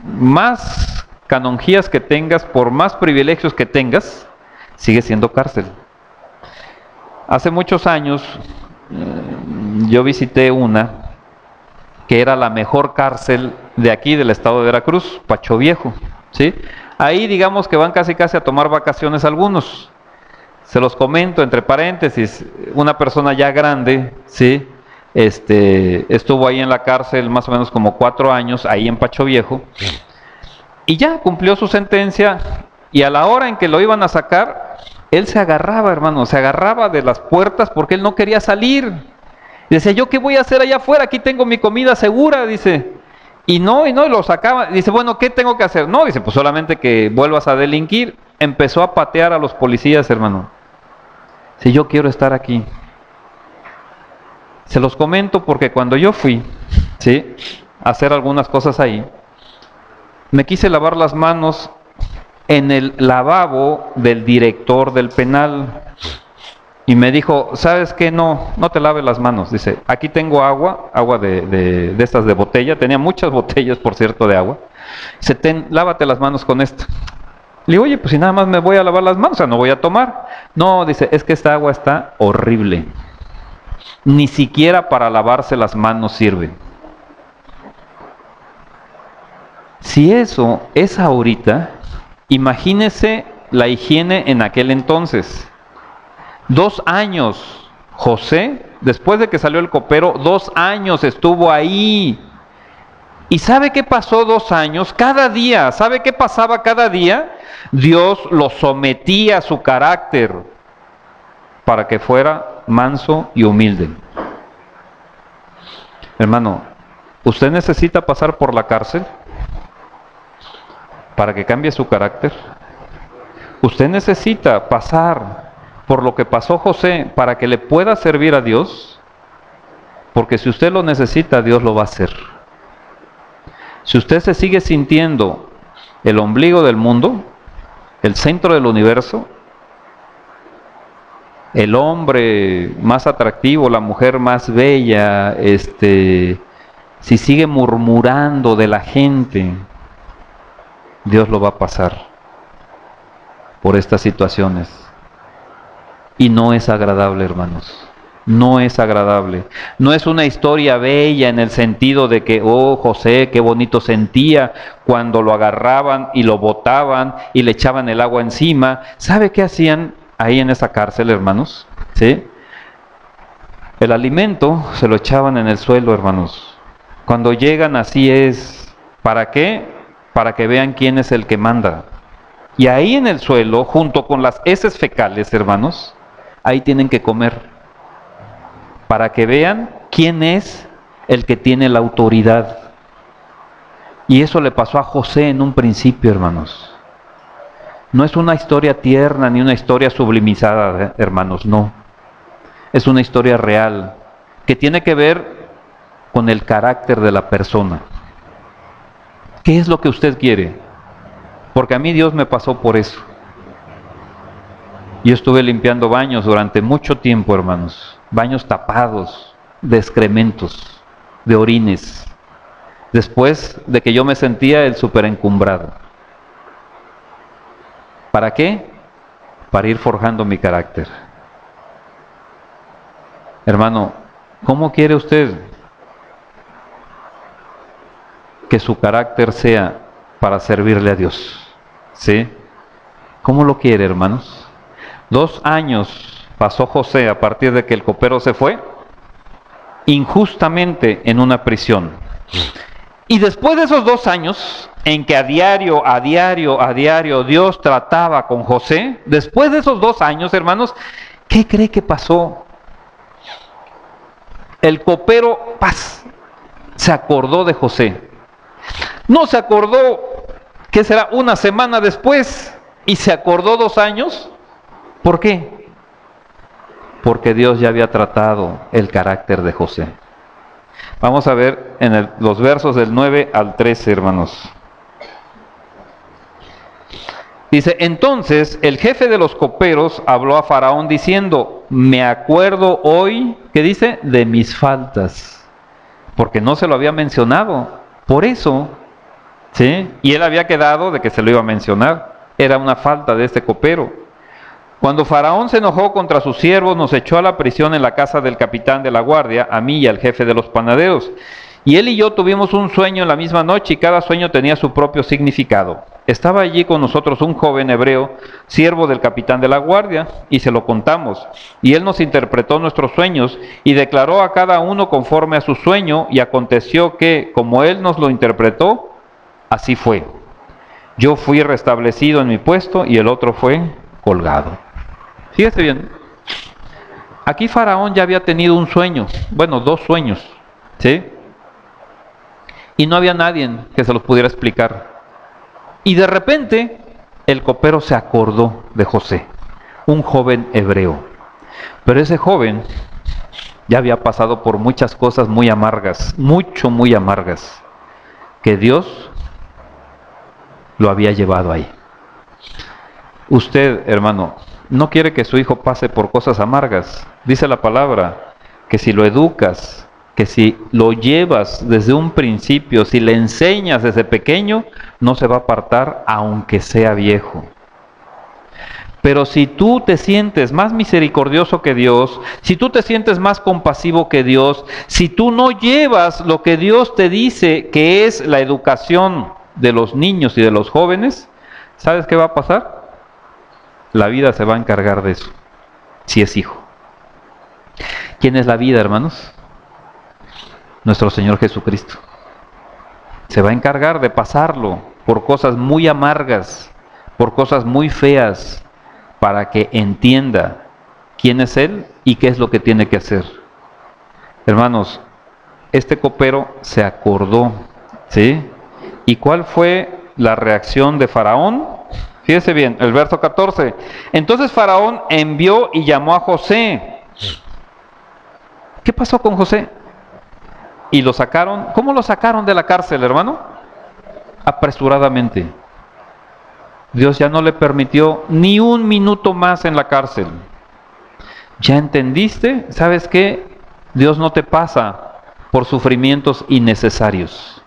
más canonjías que tengas, por más privilegios que tengas, sigue siendo cárcel. Hace muchos años yo visité una que era la mejor cárcel de aquí del estado de Veracruz, Pacho Viejo, ¿sí? Ahí digamos que van casi a tomar vacaciones algunos. Se los comento entre paréntesis, una persona ya grande, ¿sí?, estuvo ahí en la cárcel más o menos como 4 años, ahí en Pacho Viejo, y ya cumplió su sentencia, y a la hora en que lo iban a sacar, él se agarraba, hermano, se agarraba de las puertas porque él no quería salir. Y decía, ¿yo qué voy a hacer allá afuera? Aquí tengo mi comida segura, dice. Y lo sacaba. Dice, bueno, ¿qué tengo que hacer? No, dice, pues solamente que vuelvas a delinquir. Empezó a patear a los policías, hermano. Dice, yo quiero estar aquí. Se los comento porque cuando yo fui, ¿sí?, a hacer algunas cosas ahí, me quise lavar las manos en el lavabo del director del penal. Y me dijo, ¿sabes qué? No te laves las manos. Dice, aquí tengo agua de estas de botella. Tenía muchas botellas, por cierto, de agua. Dice, lávate las manos con esto. Le digo, oye, pues si nada más me voy a lavar las manos, o sea, no voy a tomar. No, dice, es que esta agua está horrible. Ni siquiera para lavarse las manos sirve. Si eso es ahorita, imagínese la higiene en aquel entonces. 2 años, José, después de que salió el copero, 2 años estuvo ahí. ¿Y sabe qué pasó 2 años? Cada día, ¿sabe qué pasaba cada día? Dios lo sometía a su carácter para que fuera manso y humilde. Hermano, ¿usted necesita pasar por la cárcel para que cambie su carácter? Usted necesita pasar por lo que pasó José para que le pueda servir a Dios, porque si usted lo necesita, Dios lo va a hacer. Si usted se sigue sintiendo el ombligo del mundo, el centro del universo, el hombre más atractivo, la mujer más bella, si sigue murmurando de la gente, Dios lo va a pasar por estas situaciones. Y no es agradable, hermanos. No es agradable. No es una historia bella en el sentido de que, oh, José, qué bonito sentía cuando lo agarraban y lo botaban y le echaban el agua encima. ¿Sabe qué hacían ahí en esa cárcel, hermanos? ¿Sí? El alimento se lo echaban en el suelo, hermanos. Cuando llegan así es. ¿Para qué? Para que vean quién es el que manda. Y ahí en el suelo, junto con las heces fecales, hermanos, ahí tienen que comer. Para que vean quién es el que tiene la autoridad. Y eso le pasó a José en un principio, hermanos. No es una historia tierna ni una historia sublimizada, hermanos, no. Es una historia real que tiene que ver con el carácter de la persona. ¿Qué es lo que usted quiere? Porque a mí Dios me pasó por eso. Yo estuve limpiando baños durante mucho tiempo, hermanos. Baños tapados de excrementos, de orines. Después de que yo me sentía el superencumbrado. ¿Para qué? Para ir forjando mi carácter. Hermano, ¿cómo quiere usted que su carácter sea para servirle a Dios? ¿Sí? ¿Cómo lo quiere, hermanos? 2 años pasó José a partir de que el copero se fue, injustamente en una prisión. Y después de esos 2 años, en que a diario Dios trataba con José, después de esos 2 años, hermanos, ¿qué cree que pasó? El copero, se acordó de José. No se acordó, ¿qué será? Una semana después, y se acordó 2 años. ¿Por qué? Porque Dios ya había tratado el carácter de José. Vamos a ver en los versos del 9 al 13, hermanos. Dice, entonces el jefe de los coperos habló a Faraón diciendo, me acuerdo hoy, ¿qué dice? De mis faltas. Porque no se lo había mencionado. Por eso, ¿sí? Y él había quedado de que se lo iba a mencionar. Era una falta de este copero. Cuando Faraón se enojó contra sus siervos, nos echó a la prisión en la casa del capitán de la guardia, a mí y al jefe de los panaderos. Y él y yo tuvimos un sueño en la misma noche y cada sueño tenía su propio significado. Estaba allí con nosotros un joven hebreo, siervo del capitán de la guardia, y se lo contamos. Y él nos interpretó nuestros sueños y declaró a cada uno conforme a su sueño, y aconteció que, como él nos lo interpretó, así fue. Yo fui restablecido en mi puesto y el otro fue colgado. Fíjese bien, aquí Faraón ya había tenido un sueño, bueno, 2 sueños, ¿sí? Y no había nadie que se los pudiera explicar. Y de repente, el copero se acordó de José, un joven hebreo. Pero ese joven ya había pasado por muchas cosas muy amargas, muy amargas, que Dios lo había llevado ahí. Usted, hermano, no quiere que su hijo pase por cosas amargas. Dice la palabra que si lo educas, que si lo llevas desde un principio, si le enseñas desde pequeño, no se va a apartar aunque sea viejo. Pero si tú te sientes más misericordioso que Dios, si tú te sientes más compasivo que Dios, si tú no llevas lo que Dios te dice que es la educación de los niños y de los jóvenes, ¿sabes qué va a pasar? La vida se va a encargar de eso, si es hijo. ¿Quién es la vida, hermanos? Nuestro Señor Jesucristo. Se va a encargar de pasarlo por cosas muy amargas, por cosas muy feas, para que entienda quién es Él y qué es lo que tiene que hacer. Hermanos, este copero se acordó, ¿sí? ¿Y cuál fue la reacción de Faraón? Fíjese bien, el verso 14. Entonces Faraón envió y llamó a José. ¿Qué pasó con José? Y lo sacaron. ¿Cómo lo sacaron de la cárcel, hermano? Apresuradamente. Dios ya no le permitió ni un minuto más en la cárcel. ¿Ya entendiste? ¿Sabes qué? Dios no te pasa por sufrimientos innecesarios.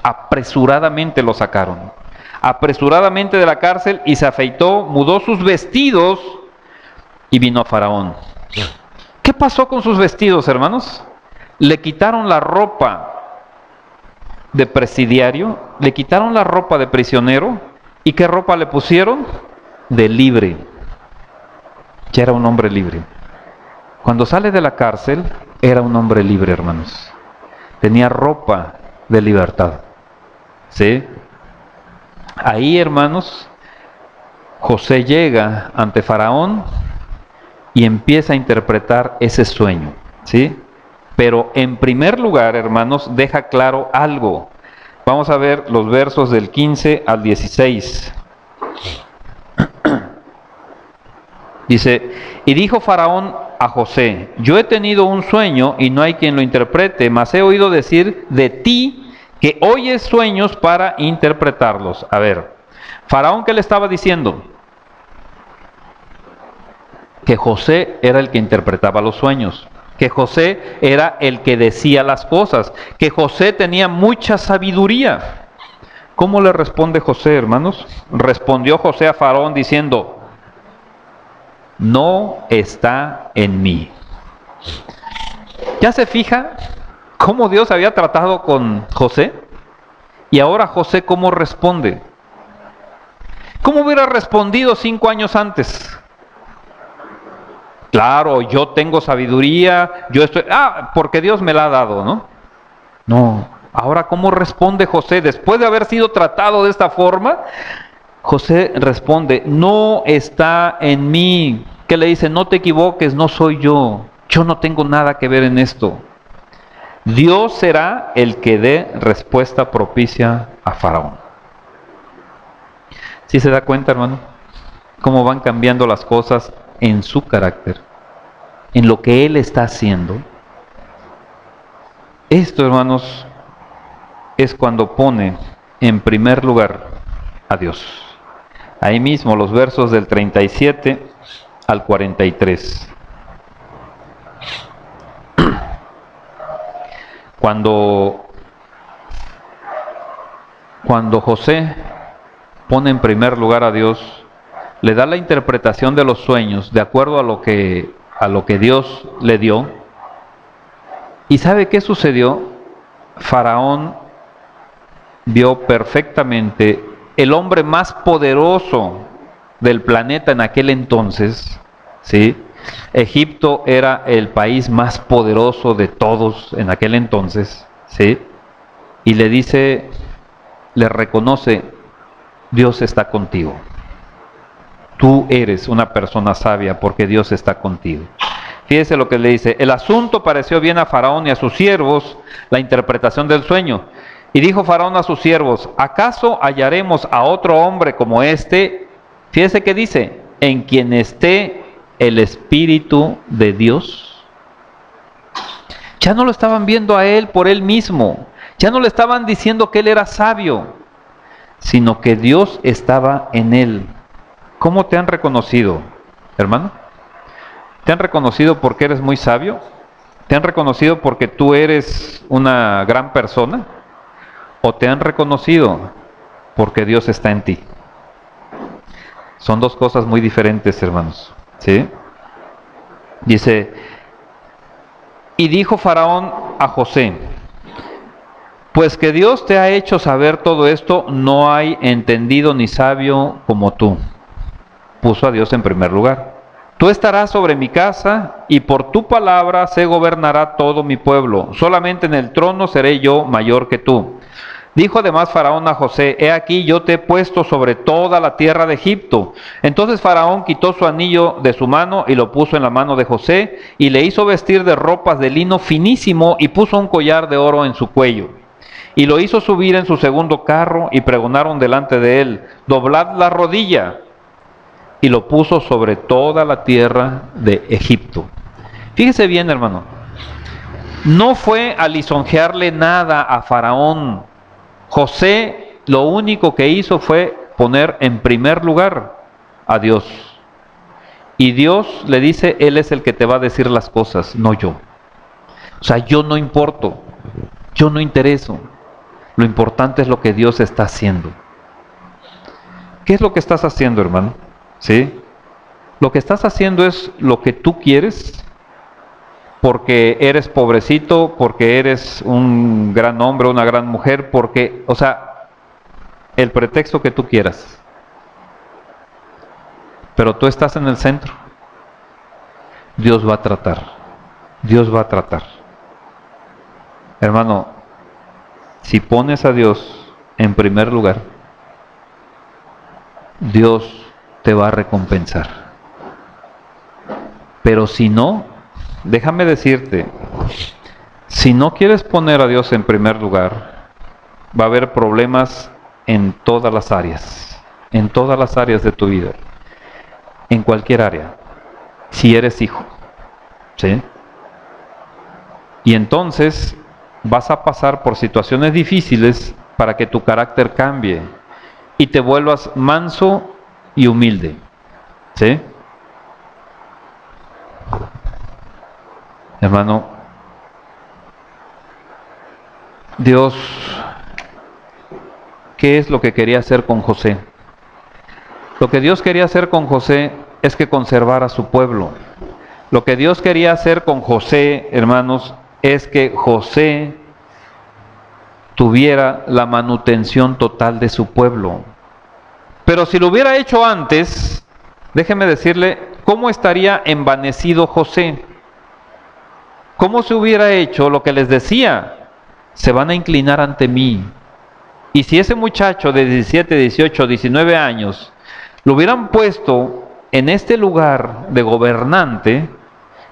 Apresuradamente lo sacaron. Apresuradamente de la cárcel y se afeitó, mudó sus vestidos y vino a Faraón. ¿Qué pasó con sus vestidos, hermanos? Le quitaron la ropa de presidiario, le quitaron la ropa de prisionero. ¿Y qué ropa le pusieron? De libre. Ya era un hombre libre. Cuando sale de la cárcel, era un hombre libre, hermanos. Tenía ropa de libertad. ¿Sí? Ahí, hermanos, José llega ante Faraón y empieza a interpretar ese sueño. ¿Sí? Pero en primer lugar, hermanos, deja claro algo. Vamos a ver los versos del 15 al 16. Dice, y dijo Faraón a José, yo he tenido un sueño y no hay quien lo interprete, mas he oído decir de ti que oyes sueños para interpretarlos. A ver, Faraón, ¿qué le estaba diciendo? Que José era el que interpretaba los sueños, que José era el que decía las cosas, que José tenía mucha sabiduría. ¿Cómo le responde José, hermanos? Respondió José a Faraón diciendo, no está en mí. ¿Ya se fija cómo Dios había tratado con José? Y ahora José, ¿cómo responde? ¿Cómo hubiera respondido 5 años antes? Claro, yo tengo sabiduría, yo estoy... porque Dios me la ha dado, ¿no? No. Ahora, ¿cómo responde José? Después de haber sido tratado de esta forma, José responde, no está en mí. ¿Qué le dice? No te equivoques, no soy yo. Yo no tengo nada que ver en esto. Dios será el que dé respuesta propicia a Faraón. ¿Sí se da cuenta, hermano? Cómo van cambiando las cosas en su carácter, en lo que él está haciendo. Esto, hermanos, es cuando pone en primer lugar a Dios. Ahí mismo los versos del 37 al 43. Cuando José pone en primer lugar a Dios, le da la interpretación de los sueños de acuerdo a lo que Dios le dio. ¿Y sabe qué sucedió? Faraón vio perfectamente el hombre más poderoso del planeta en aquel entonces, ¿sí? Egipto era el país más poderoso de todos en aquel entonces, ¿sí? Y le dice, le reconoce, Dios está contigo. Tú eres una persona sabia porque Dios está contigo. Fíjese lo que le dice, el asunto pareció bien a Faraón y a sus siervos, la interpretación del sueño. Y dijo Faraón a sus siervos, ¿acaso hallaremos a otro hombre como este? Fíjese que dice, en quien esté el Espíritu de Dios. Ya no lo estaban viendo a él por él mismo, ya no le estaban diciendo que él era sabio, sino que Dios estaba en él. ¿Cómo te han reconocido, hermano? ¿Te han reconocido porque eres muy sabio? ¿Te han reconocido porque tú eres una gran persona? ¿O te han reconocido porque Dios está en ti? Son dos cosas muy diferentes, hermanos. ¿Sí? Dice, y dijo Faraón a José, pues que Dios te ha hecho saber todo esto, no hay entendido ni sabio como tú. Puso a Dios en primer lugar. Tú estarás sobre mi casa y por tu palabra se gobernará todo mi pueblo. Solamente en el trono seré yo mayor que tú. Dijo además Faraón a José, he aquí yo te he puesto sobre toda la tierra de Egipto. Entonces Faraón quitó su anillo de su mano y lo puso en la mano de José y le hizo vestir de ropas de lino finísimo y puso un collar de oro en su cuello. Y lo hizo subir en su segundo carro y pregonaron delante de él: doblad la rodilla. Y lo puso sobre toda la tierra de Egipto. Fíjese bien, hermano. No fue a lisonjearle nada a Faraón. José lo único que hizo fue poner en primer lugar a Dios. Y Dios le dice: Él es el que te va a decir las cosas, no yo. O sea, yo no importo, yo no intereso. Lo importante es lo que Dios está haciendo. ¿Qué es lo que estás haciendo, hermano? ¿Sí? Lo que estás haciendo es lo que tú quieres, porque eres pobrecito, porque eres un gran hombre, una gran mujer, porque, o sea, el pretexto que tú quieras. Pero tú estás en el centro. Dios va a tratar. Dios va a tratar. Hermano, si pones a Dios en primer lugar, Dios te va a recompensar. Pero si no, déjame decirte, si no quieres poner a Dios en primer lugar, va a haber problemas en todas las áreas de tu vida, en cualquier área, si eres hijo, ¿sí? Y entonces vas a pasar por situaciones difíciles para que tu carácter cambie y te vuelvas manso y humilde, ¿sí? Hermano, Dios, ¿qué es lo que quería hacer con José? Lo que Dios quería hacer con José es que conservara a su pueblo. Lo que Dios quería hacer con José, hermanos, es que José tuviera la manutención total de su pueblo. Pero si lo hubiera hecho antes, déjeme decirle, ¿cómo estaría envanecido José? ¿Cómo se hubiera hecho lo que les decía? Se van a inclinar ante mí. Y si ese muchacho de 17, 18, 19 años lo hubieran puesto en este lugar de gobernante,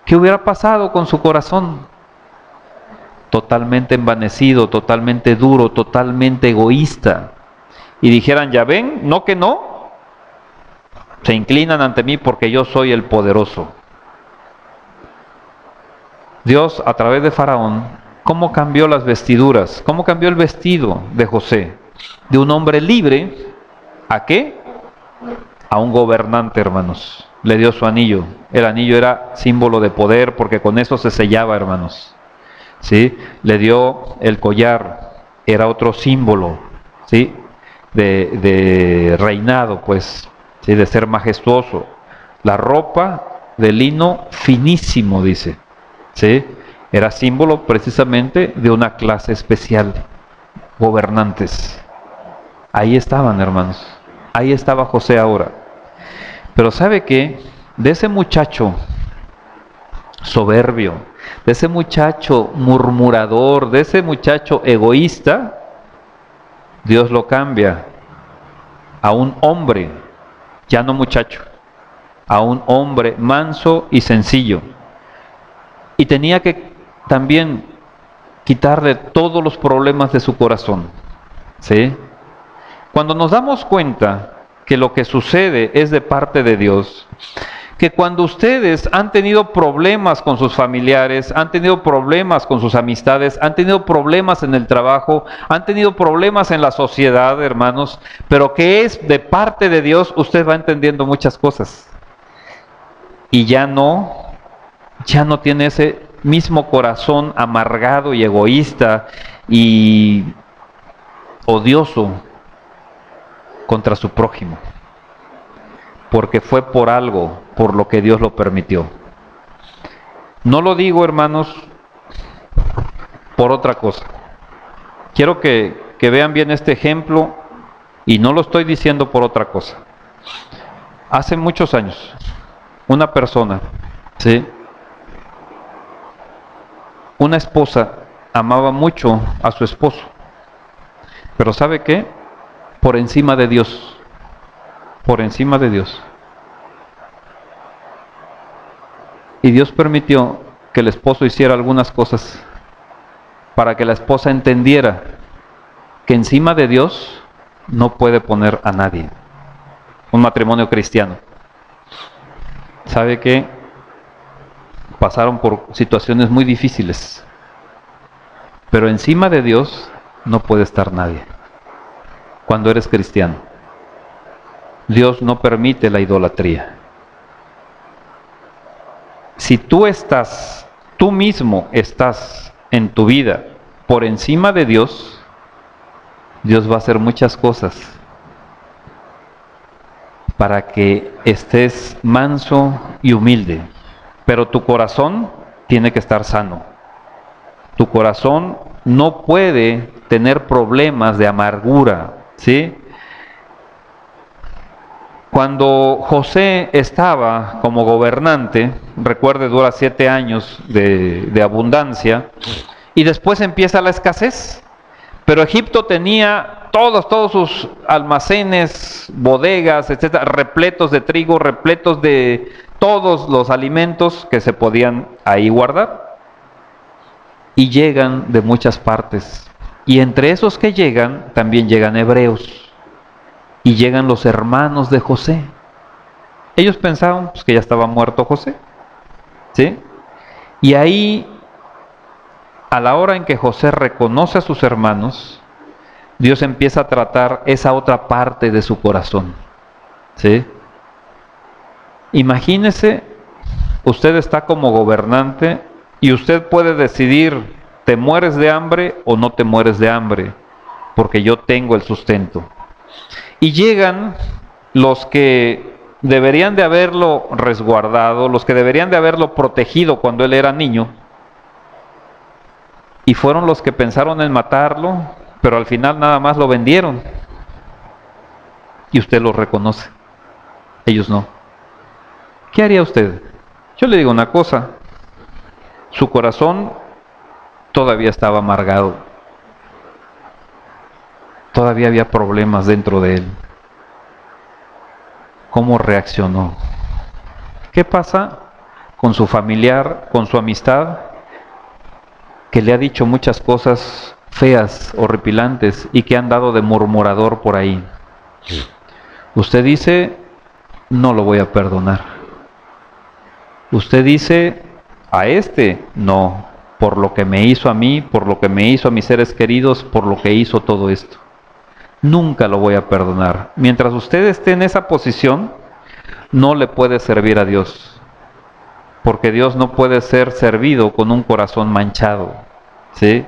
¿qué hubiera pasado con su corazón? Totalmente envanecido, totalmente duro, totalmente egoísta. Y dijeran: ya ven, no que no, se inclinan ante mí porque yo soy el poderoso. Dios, a través de Faraón, ¿cómo cambió las vestiduras? ¿Cómo cambió el vestido de José? De un hombre libre, ¿a qué? A un gobernante, hermanos. Le dio su anillo. El anillo era símbolo de poder, porque con eso se sellaba, hermanos. ¿Sí? Le dio el collar, era otro símbolo, ¿sí? De reinado, pues, ¿sí? De ser majestuoso. La ropa de lino finísimo, dice, ¿sí? Era símbolo precisamente de una clase especial, gobernantes. Ahí estaban, hermanos. Ahí estaba José ahora. Pero ¿sabe qué? De ese muchacho soberbio, de ese muchacho murmurador, de ese muchacho egoísta, Dios lo cambia a un hombre, ya no muchacho, a un hombre manso y sencillo. Y tenía que también quitarle todos los problemas de su corazón, ¿sí? Cuando nos damos cuenta que lo que sucede es de parte de Dios, que cuando ustedes han tenido problemas con sus familiares, han tenido problemas con sus amistades, han tenido problemas en el trabajo, han tenido problemas en la sociedad, hermanos, pero que es de parte de Dios, usted va entendiendo muchas cosas. Y ya no tiene ese mismo corazón amargado y egoísta y odioso contra su prójimo, porque fue por algo, por lo que Dios lo permitió. No lo digo, hermanos, por otra cosa. Quiero que vean bien este ejemplo, y no lo estoy diciendo por otra cosa. Hace muchos años, una persona, ¿sí? Una esposa amaba mucho a su esposo, pero ¿sabe qué? Por encima de Dios, por encima de Dios. Y Dios permitió que el esposo hiciera algunas cosas para que la esposa entendiera que encima de Dios no puede poner a nadie. Un matrimonio cristiano. ¿Sabe qué? Pasaron por situaciones muy difíciles, pero encima de Dios no puede estar nadie. Cuando eres cristiano, Dios no permite la idolatría. Si tú mismo estás en tu vida por encima de Dios, Dios va a hacer muchas cosas para que estés manso y humilde. Pero tu corazón tiene que estar sano. Tu corazón no puede tener problemas de amargura, ¿sí? Cuando José estaba como gobernante, recuerde, dura 7 años de abundancia, y después empieza la escasez. Pero Egipto tenía todos sus almacenes, bodegas, etcétera, repletos de trigo, repletos de todos los alimentos que se podían ahí guardar. Y llegan de muchas partes. Y entre esos que llegan, también llegan hebreos. Y llegan los hermanos de José. Ellos pensaban pues, que ya estaba muerto José, ¿sí? Y ahí, a la hora en que José reconoce a sus hermanos, Dios empieza a tratar esa otra parte de su corazón, ¿sí? Imagínese, usted está como gobernante y usted puede decidir, ¿te mueres de hambre o no te mueres de hambre? Porque yo tengo el sustento. Y llegan los que deberían de haberlo resguardado, los que deberían de haberlo protegido cuando él era niño, y fueron los que pensaron en matarlo, pero al final nada más lo vendieron. Y usted lo reconoce. Ellos no. ¿Qué haría usted? Yo le digo una cosa. Su corazón todavía estaba amargado. Todavía había problemas dentro de él. ¿Cómo reaccionó? ¿Qué pasa con su familiar, con su amistad, que le ha dicho muchas cosas feas, horripilantes, y que han dado de murmurador por ahí? Usted dice, no lo voy a perdonar. Usted dice, a este no, por lo que me hizo a mí, por lo que me hizo a mis seres queridos, por lo que hizo todo esto. Nunca lo voy a perdonar. Mientras usted esté en esa posición, no le puede servir a Dios. Porque Dios no puede ser servido con un corazón manchado, ¿sí?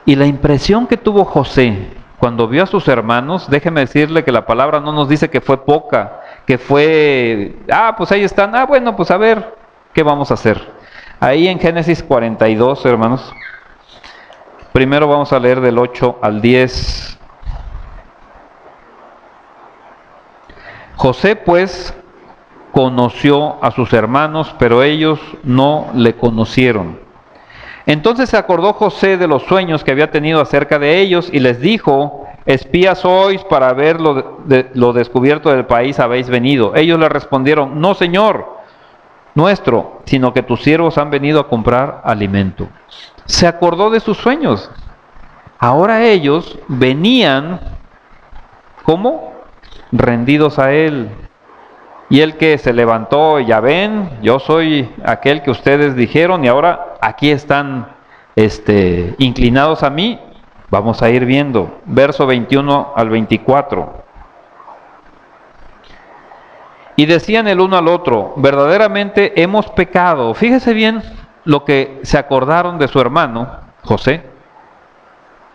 Y la impresión que tuvo José cuando vio a sus hermanos, déjeme decirle que la palabra no nos dice que fue poca, que fue, pues ahí están, bueno, pues a ver, ¿qué vamos a hacer? Ahí en Génesis 42, hermanos, primero vamos a leer del 8 al 10. José pues conoció a sus hermanos, pero ellos no le conocieron. Entonces se acordó José de los sueños que había tenido acerca de ellos y les dijo, espías sois para ver lo descubierto del país habéis venido. Ellos le respondieron, no señor nuestro, sino que tus siervos han venido a comprar alimento. Se acordó de sus sueños. Ahora ellos venían, ¿cómo? Rendidos a él. Y él que se levantó, ya ven, yo soy aquel que ustedes dijeron y ahora aquí están inclinados a mí. Vamos a ir viendo. Verso 21 al 24. Y decían el uno al otro, verdaderamente hemos pecado. Fíjese bien lo que se acordaron de su hermano, José,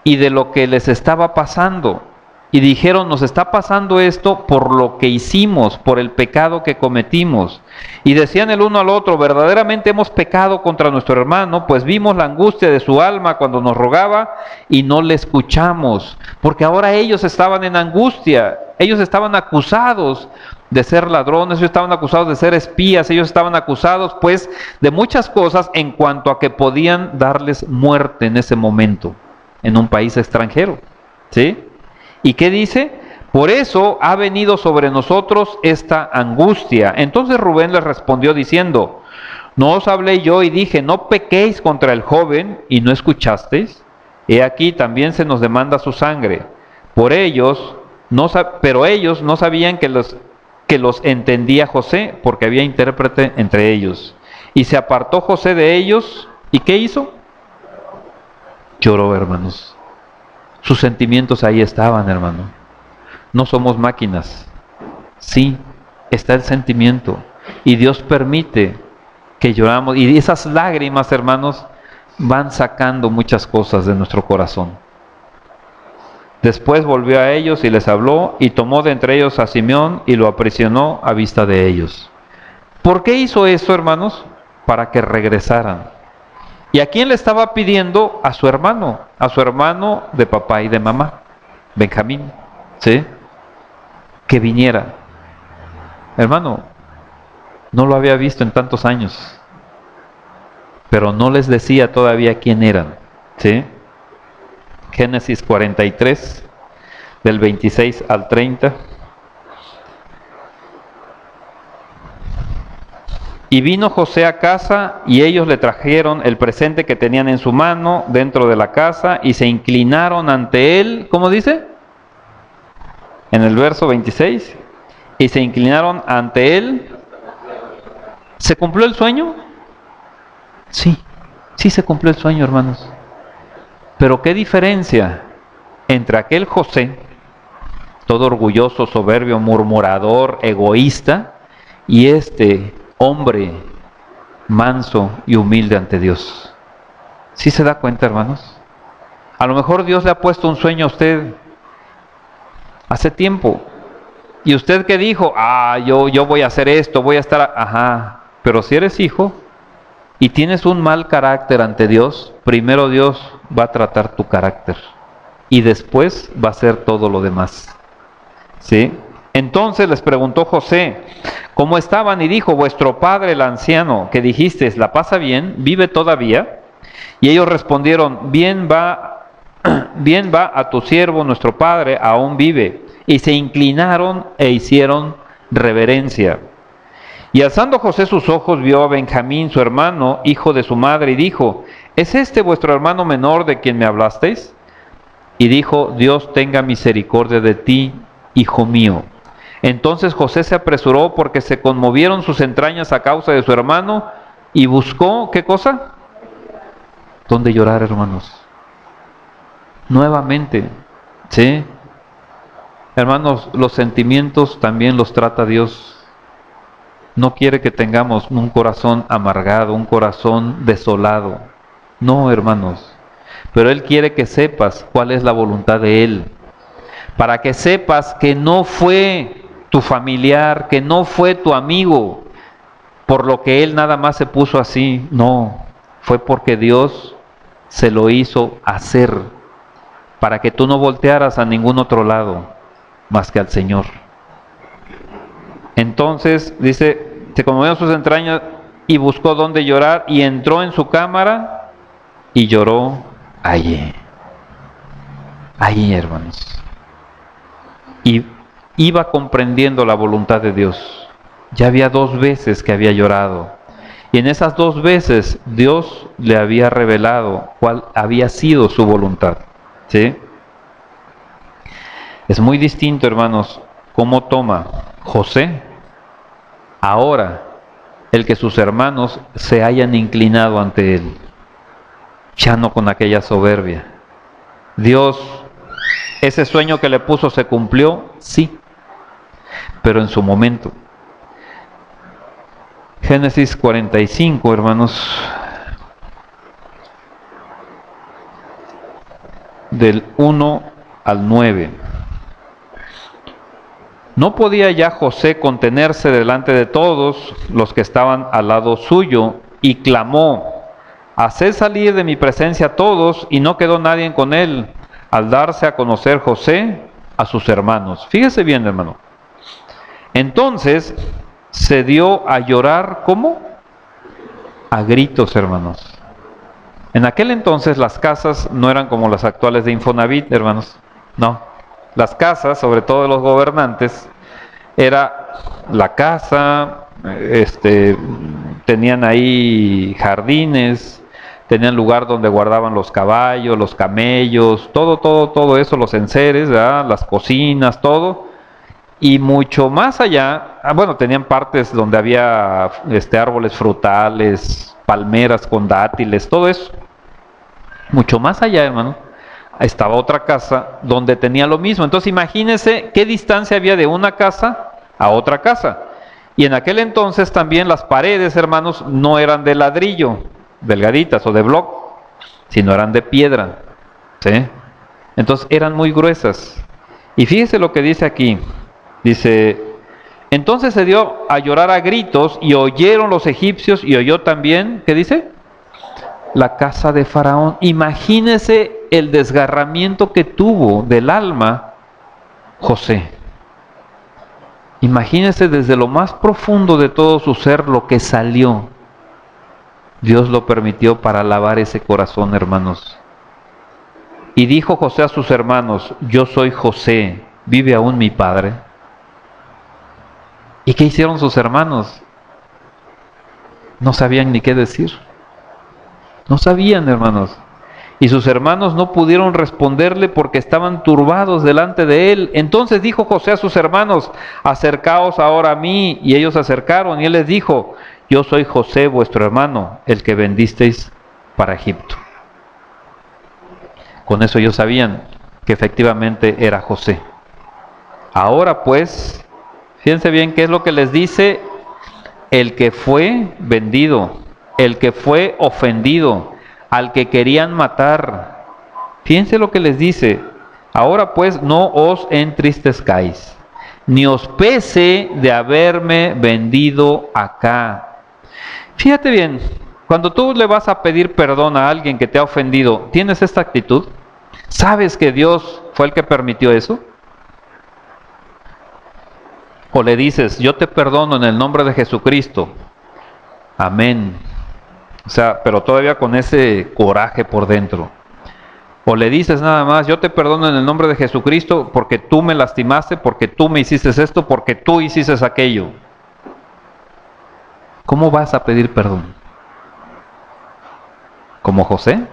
y de lo que les estaba pasando. Y dijeron, nos está pasando esto por lo que hicimos, por el pecado que cometimos. Y decían el uno al otro, verdaderamente hemos pecado contra nuestro hermano, pues vimos la angustia de su alma cuando nos rogaba y no le escuchamos. Porque ahora ellos estaban en angustia, ellos estaban acusados de ser ladrones, ellos estaban acusados de ser espías, ellos estaban acusados pues de muchas cosas en cuanto a que podían darles muerte en ese momento, en un país extranjero, ¿sí? ¿Y qué dice? Por eso ha venido sobre nosotros esta angustia. Entonces Rubén les respondió diciendo, ¿no os hablé yo y dije, no pequéis contra el joven y no escuchasteis? He aquí también se nos demanda su sangre. Pero ellos no sabían que los entendía José, porque había intérprete entre ellos. Y se apartó José de ellos, ¿y qué hizo? Lloró, hermanos. Sus sentimientos ahí estaban, hermano. No somos máquinas. Sí, está el sentimiento. Y Dios permite que lloramos. Y esas lágrimas, hermanos, van sacando muchas cosas de nuestro corazón. Después volvió a ellos y les habló, y tomó de entre ellos a Simeón y lo aprisionó a vista de ellos. ¿Por qué hizo eso, hermanos? Para que regresaran. ¿Y a quién le estaba pidiendo? A su hermano de papá y de mamá, Benjamín, ¿sí? Que viniera. Hermano, no lo había visto en tantos años, pero no les decía todavía quién eran, ¿sí? Génesis 43, del 26 al 30. Y vino José a casa, y ellos le trajeron el presente que tenían en su mano dentro de la casa, y se inclinaron ante él. ¿Cómo dice? En el verso 26. Y se inclinaron ante él. ¿Se cumplió el sueño? Sí, sí se cumplió el sueño, hermanos. Pero qué diferencia entre aquel José, todo orgulloso, soberbio, murmurador, egoísta, y este hombre manso y humilde ante Dios. ¿Sí se da cuenta, hermanos? A lo mejor Dios le ha puesto un sueño a usted hace tiempo. ¿Y usted qué dijo? Yo voy a hacer esto, voy a estar... Ajá, pero si eres hijo y tienes un mal carácter ante Dios, primero Dios va a tratar tu carácter y después va a hacer todo lo demás. ¿Sí? Entonces les preguntó José cómo estaban, y dijo: vuestro padre el anciano, que dijisteis, ¿la pasa bien? ¿Vive todavía? Y ellos respondieron: bien va a tu siervo, nuestro padre aún vive. Y se inclinaron e hicieron reverencia. Y alzando José sus ojos, vio a Benjamín, su hermano, hijo de su madre, y dijo: ¿es este vuestro hermano menor de quien me hablasteis? Y dijo: Dios tenga misericordia de ti, hijo mío. Entonces José se apresuró, porque se conmovieron sus entrañas a causa de su hermano, y buscó, ¿qué cosa? ¿Dónde llorar, hermanos? Nuevamente, ¿sí? Hermanos, los sentimientos también los trata Dios. No quiere que tengamos un corazón amargado, un corazón desolado. No, hermanos. Pero Él quiere que sepas cuál es la voluntad de Él. Para que sepas que no fue tu familiar, que no fue tu amigo, por lo que Él nada más se puso así. No, fue porque Dios se lo hizo hacer, para que tú no voltearas a ningún otro lado más que al Señor. Entonces, dice, se conmovieron sus entrañas y buscó dónde llorar, y entró en su cámara y lloró allí. Allí, hermanos. Y iba comprendiendo la voluntad de Dios. Ya había 2 veces que había llorado. Y en esas 2 veces Dios le había revelado cuál había sido su voluntad. ¿Sí? Es muy distinto, hermanos, cómo toma José ahora el que sus hermanos se hayan inclinado ante él, ya no con aquella soberbia. Dios, ese sueño que le puso se cumplió, sí, pero en su momento. Génesis 45, hermanos, del 1 al 9. No podía ya José contenerse delante de todos los que estaban al lado suyo, y clamó: haced salir de mi presencia a todos. Y no quedó nadie con él, al darse a conocer José a sus hermanos. Fíjese bien, hermano. Entonces se dio a llorar, ¿cómo? A gritos, hermanos. En aquel entonces las casas no eran como las actuales de Infonavit, hermanos. No. Las casas, sobre todo de los gobernantes, era la casa, tenían ahí jardines, tenían lugar donde guardaban los caballos, los camellos, todo eso, los enseres, ¿verdad? Las cocinas, todo. Y mucho más allá, bueno, tenían partes donde había árboles frutales, palmeras con dátiles, todo eso. Mucho más allá, hermano, estaba otra casa donde tenía lo mismo. Entonces imagínense qué distancia había de una casa a otra casa. Y en aquel entonces también las paredes, hermanos, no eran de ladrillo, delgaditas o de bloc, sino eran de piedra, ¿sí? Entonces eran muy gruesas. Y fíjese lo que dice aquí. Dice, entonces se dio a llorar a gritos y oyeron los egipcios y oyó también, ¿qué dice? La casa de Faraón. Imagínese el desgarramiento que tuvo del alma José. Imagínese desde lo más profundo de todo su ser lo que salió. Dios lo permitió para lavar ese corazón, hermanos. Y dijo José a sus hermanos, yo soy José, ¿vive aún mi padre? ¿Y qué hicieron sus hermanos? No sabían ni qué decir. No sabían, hermanos. Y sus hermanos no pudieron responderle porque estaban turbados delante de él. Entonces dijo José a sus hermanos, acercaos ahora a mí. Y ellos se acercaron y él les dijo, yo soy José, vuestro hermano, el que vendisteis para Egipto. Con eso ellos sabían que efectivamente era José. Ahora pues, fíjense bien qué es lo que les dice el que fue vendido, el que fue ofendido, al que querían matar. Fíjense lo que les dice. Ahora pues no os entristezcáis, ni os pese de haberme vendido acá. Fíjate bien, cuando tú le vas a pedir perdón a alguien que te ha ofendido, ¿tienes esta actitud? ¿Sabes que Dios fue el que permitió eso? O le dices, yo te perdono en el nombre de Jesucristo. Amén. O sea, pero todavía con ese coraje por dentro. O le dices nada más, yo te perdono en el nombre de Jesucristo porque tú me lastimaste, porque tú me hiciste esto, porque tú hiciste aquello. ¿Cómo vas a pedir perdón? ¿Como José?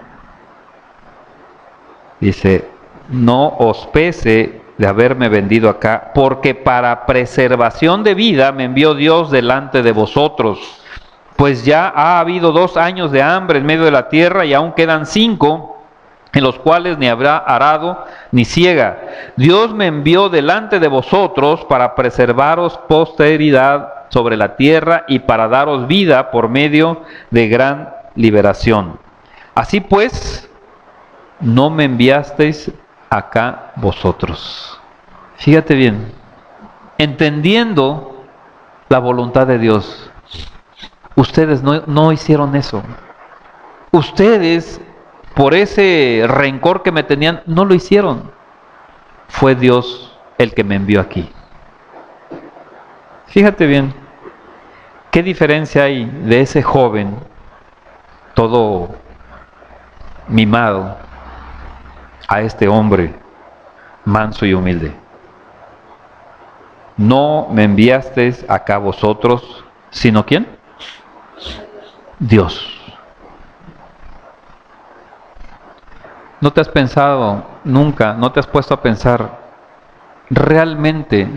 Dice, no os pese de haberme vendido acá, porque para preservación de vida me envió Dios delante de vosotros. Pues ya ha habido 2 años de hambre en medio de la tierra y aún quedan 5 en los cuales ni habrá arado ni siega. Dios me envió delante de vosotros para preservaros posteridad sobre la tierra y para daros vida por medio de gran liberación. Así pues, no me enviasteis acá vosotros. Fíjate bien, entendiendo la voluntad de Dios, ustedes no hicieron eso. Ustedes, por ese rencor que me tenían, no lo hicieron. Fue Dios el que me envió aquí. Fíjate bien, ¿qué diferencia hay de ese joven, todo mimado, a este hombre manso y humilde? No me enviasteis acá vosotros, sino ¿quién? Dios. ¿No te has pensado nunca, no te has puesto a pensar realmente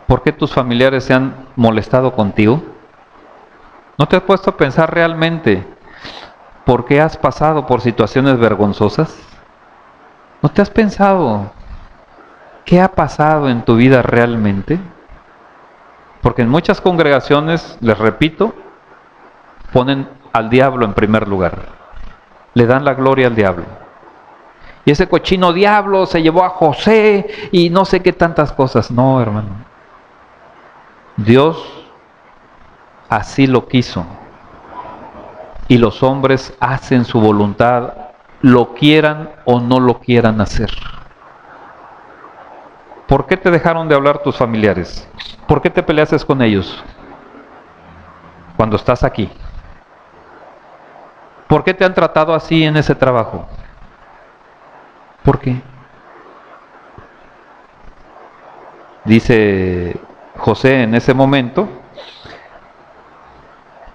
por qué tus familiares se han molestado contigo? ¿No te has puesto a pensar realmente por qué has pasado por situaciones vergonzosas? ¿No te has pensado qué ha pasado en tu vida realmente? Porque en muchas congregaciones, les repito, ponen al diablo en primer lugar. Le dan la gloria al diablo. Y ese cochino diablo se llevó a José y no sé qué tantas cosas. No, hermano. Dios así lo quiso. Y los hombres hacen su voluntad, lo quieran o no lo quieran hacer. ¿Por qué te dejaron de hablar tus familiares? ¿Por qué te peleaste con ellos cuando estás aquí? ¿Por qué te han tratado así en ese trabajo? ¿Por qué? Dice José en ese momento,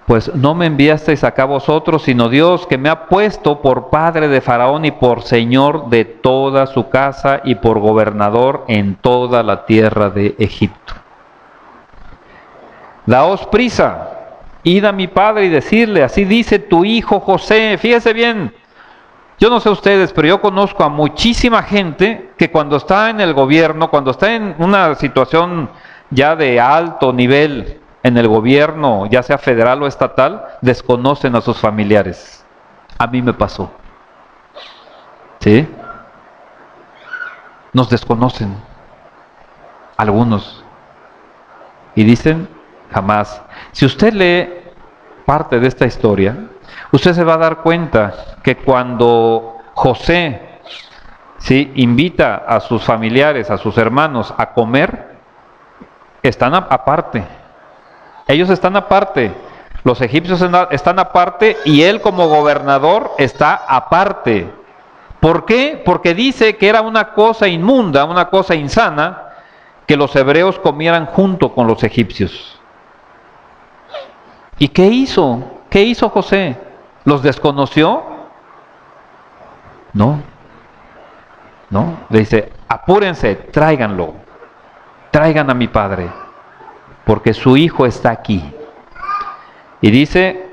pues no me enviasteis acá vosotros, sino Dios, que me ha puesto por padre de Faraón y por señor de toda su casa y por gobernador en toda la tierra de Egipto. Daos prisa, id a mi padre y decirle, así dice tu hijo José. Fíjese bien, yo no sé ustedes, pero yo conozco a muchísima gente que cuando está en el gobierno, cuando está en una situación ya de alto nivel en el gobierno, ya sea federal o estatal, desconocen a sus familiares. A mí me pasó. ¿Sí? Nos desconocen. Algunos. Y dicen, jamás. Si usted lee parte de esta historia, usted se va a dar cuenta que cuando José, ¿sí?, invita a sus familiares, a sus hermanos a comer, están aparte. Ellos están aparte. Los egipcios están aparte y él como gobernador está aparte. ¿Por qué? Porque dice que era una cosa inmunda, una cosa insana, que los hebreos comieran junto con los egipcios. ¿Y qué hizo? ¿Qué hizo José? ¿Los desconoció? No. No. Le dice, apúrense, tráiganlo. Traigan a mi padre, porque su hijo está aquí. Y dice,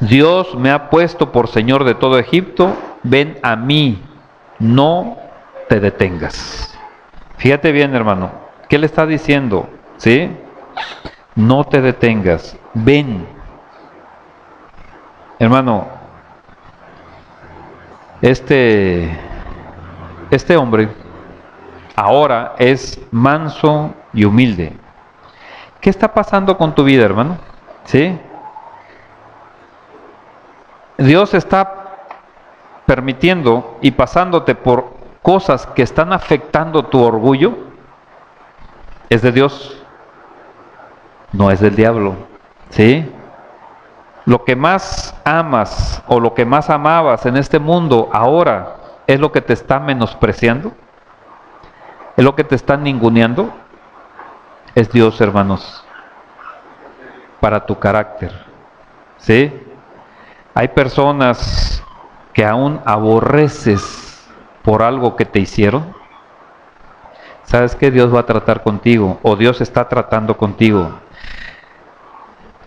Dios me ha puesto por señor de todo Egipto, ven a mí, no te detengas. Fíjate bien, hermano, ¿qué le está diciendo? ¿Sí? No te detengas, ven. Hermano, este hombre ahora es manso y humilde. ¿Qué está pasando con tu vida, hermano? ¿Sí? Dios está permitiendo y pasándote por cosas que están afectando tu orgullo. ¿Es de Dios? No es del diablo. ¿Sí? Lo que más amas o lo que más amabas en este mundo ahora es lo que te está menospreciando. ¿Es lo que te está ninguneando? Es Dios, hermanos, para tu carácter. ¿Sí? Hay personas que aún aborreces por algo que te hicieron. ¿Sabes qué? Dios va a tratar contigo, o Dios está tratando contigo.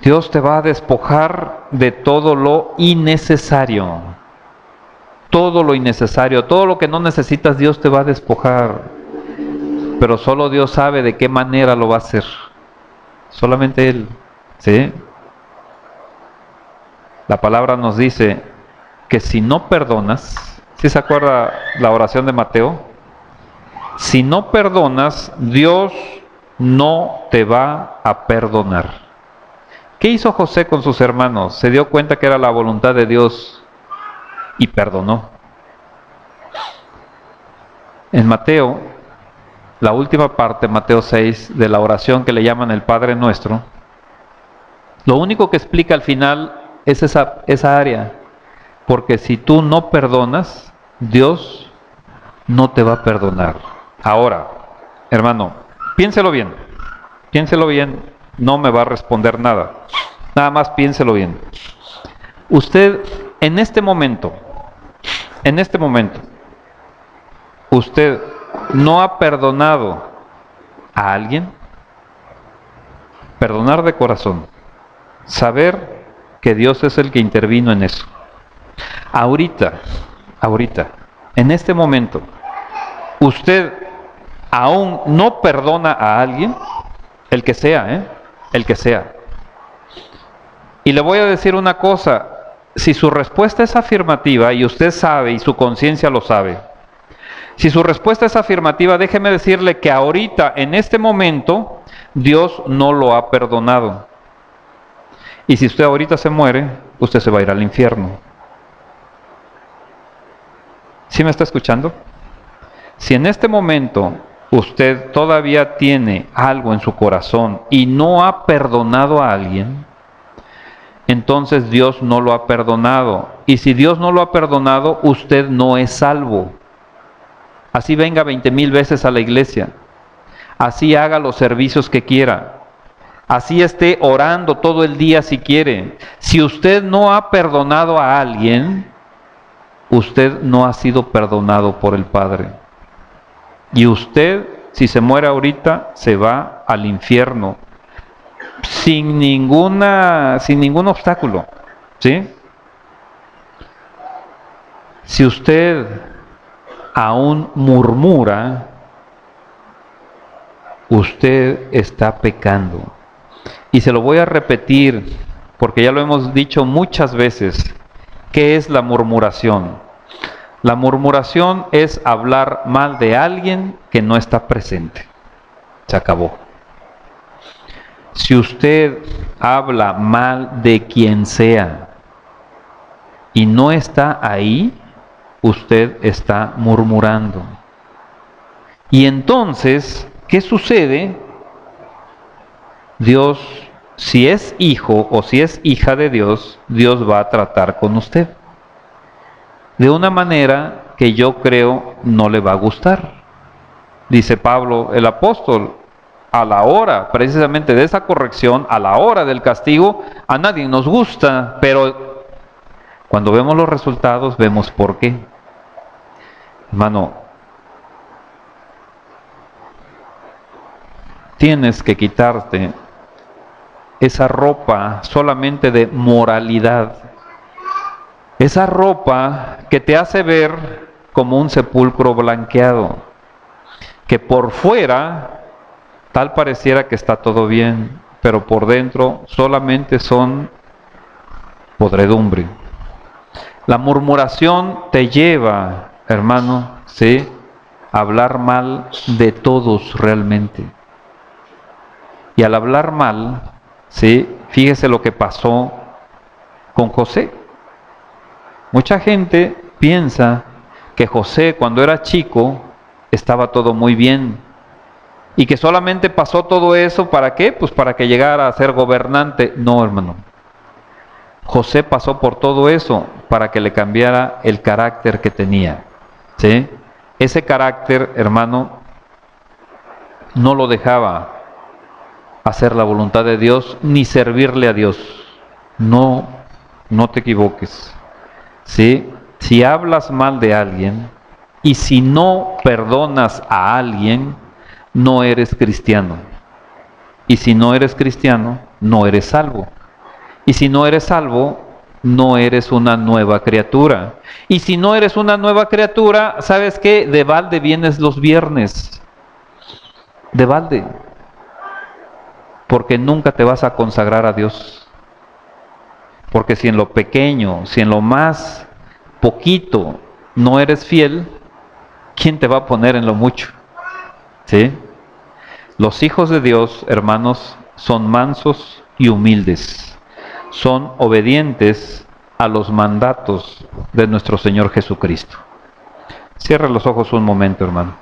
Dios te va a despojar de todo lo innecesario. Todo lo innecesario, todo lo que no necesitas, Dios te va a despojar. Pero solo Dios sabe de qué manera lo va a hacer. Solamente Él. ¿Sí? La palabra nos dice que si no perdonas, ¿sí se acuerda la oración de Mateo? Si no perdonas, Dios no te va a perdonar. ¿Qué hizo José con sus hermanos? Se dio cuenta que era la voluntad de Dios y perdonó. En Mateo, la última parte, Mateo 6, de la oración que le llaman el Padre Nuestro, lo único que explica al final es esa área. Porque si tú no perdonas, Dios no te va a perdonar. Ahora, hermano, piénselo bien, no me va a responder nada. Nada más piénselo bien. Usted, en este momento, ¿usted no ha perdonado a alguien? Perdonar de corazón. Saber que Dios es el que intervino en eso. Ahorita, en este momento, ¿usted aún no perdona a alguien? El que sea, el que sea. Y le voy a decir una cosa, si su respuesta es afirmativa, y usted sabe, y su conciencia lo sabe, si su respuesta es afirmativa, déjeme decirle que ahorita, en este momento, Dios no lo ha perdonado. Y si usted ahorita se muere, usted se va a ir al infierno. ¿Sí me está escuchando? Si en este momento usted todavía tiene algo en su corazón y no ha perdonado a alguien, entonces Dios no lo ha perdonado. Y si Dios no lo ha perdonado, usted no es salvo. Así venga 20,000 veces a la iglesia. Así haga los servicios que quiera. Así esté orando todo el día si quiere. Si usted no ha perdonado a alguien, usted no ha sido perdonado por el Padre. Y usted, si se muere ahorita, se va al infierno sin ningún obstáculo, ¿sí? Si usted aún murmura, usted está pecando. Y se lo voy a repetir, porque ya lo hemos dicho muchas veces. ¿Qué es la murmuración? La murmuración es hablar mal de alguien que no está presente. Se acabó. Si usted habla mal de quien sea y no está ahí, usted está murmurando. Y entonces, ¿qué sucede? Dios, si es hijo o si es hija de Dios, Dios va a tratar con usted de una manera que yo creo no le va a gustar. Dice Pablo, el apóstol, a la hora precisamente de esa corrección, a la hora del castigo, a nadie nos gusta, pero cuando vemos los resultados, vemos por qué. Hermano, tienes que quitarte esa ropa solamente de moralidad, esa ropa que te hace ver como un sepulcro blanqueado, que por fuera tal pareciera que está todo bien, pero por dentro solamente son podredumbre. La murmuración te lleva, hermano, ¿sí?, a hablar mal de todos realmente. Y al hablar mal, ¿sí?, fíjese lo que pasó con José. Mucha gente piensa que José, cuando era chico, estaba todo muy bien. Y que solamente pasó todo eso, ¿para qué? Pues para que llegara a ser gobernante. No, hermano. José pasó por todo eso para que le cambiara el carácter que tenía, ¿sí? Ese carácter, hermano, no lo dejaba hacer la voluntad de Dios ni servirle a Dios. No te equivoques, ¿sí? Si hablas mal de alguien y si no perdonas a alguien, no eres cristiano. Y si no eres cristiano, no eres salvo. Y si no eres salvo, no eres una nueva criatura. Y si no eres una nueva criatura, ¿sabes qué? De balde vienes los viernes. De balde. Porque nunca te vas a consagrar a Dios. Porque si en lo pequeño, si en lo más poquito no eres fiel, ¿quién te va a poner en lo mucho? ¿Sí? Los hijos de Dios, hermanos, son mansos y humildes. Son obedientes a los mandatos de nuestro Señor Jesucristo. Cierra los ojos un momento, hermano.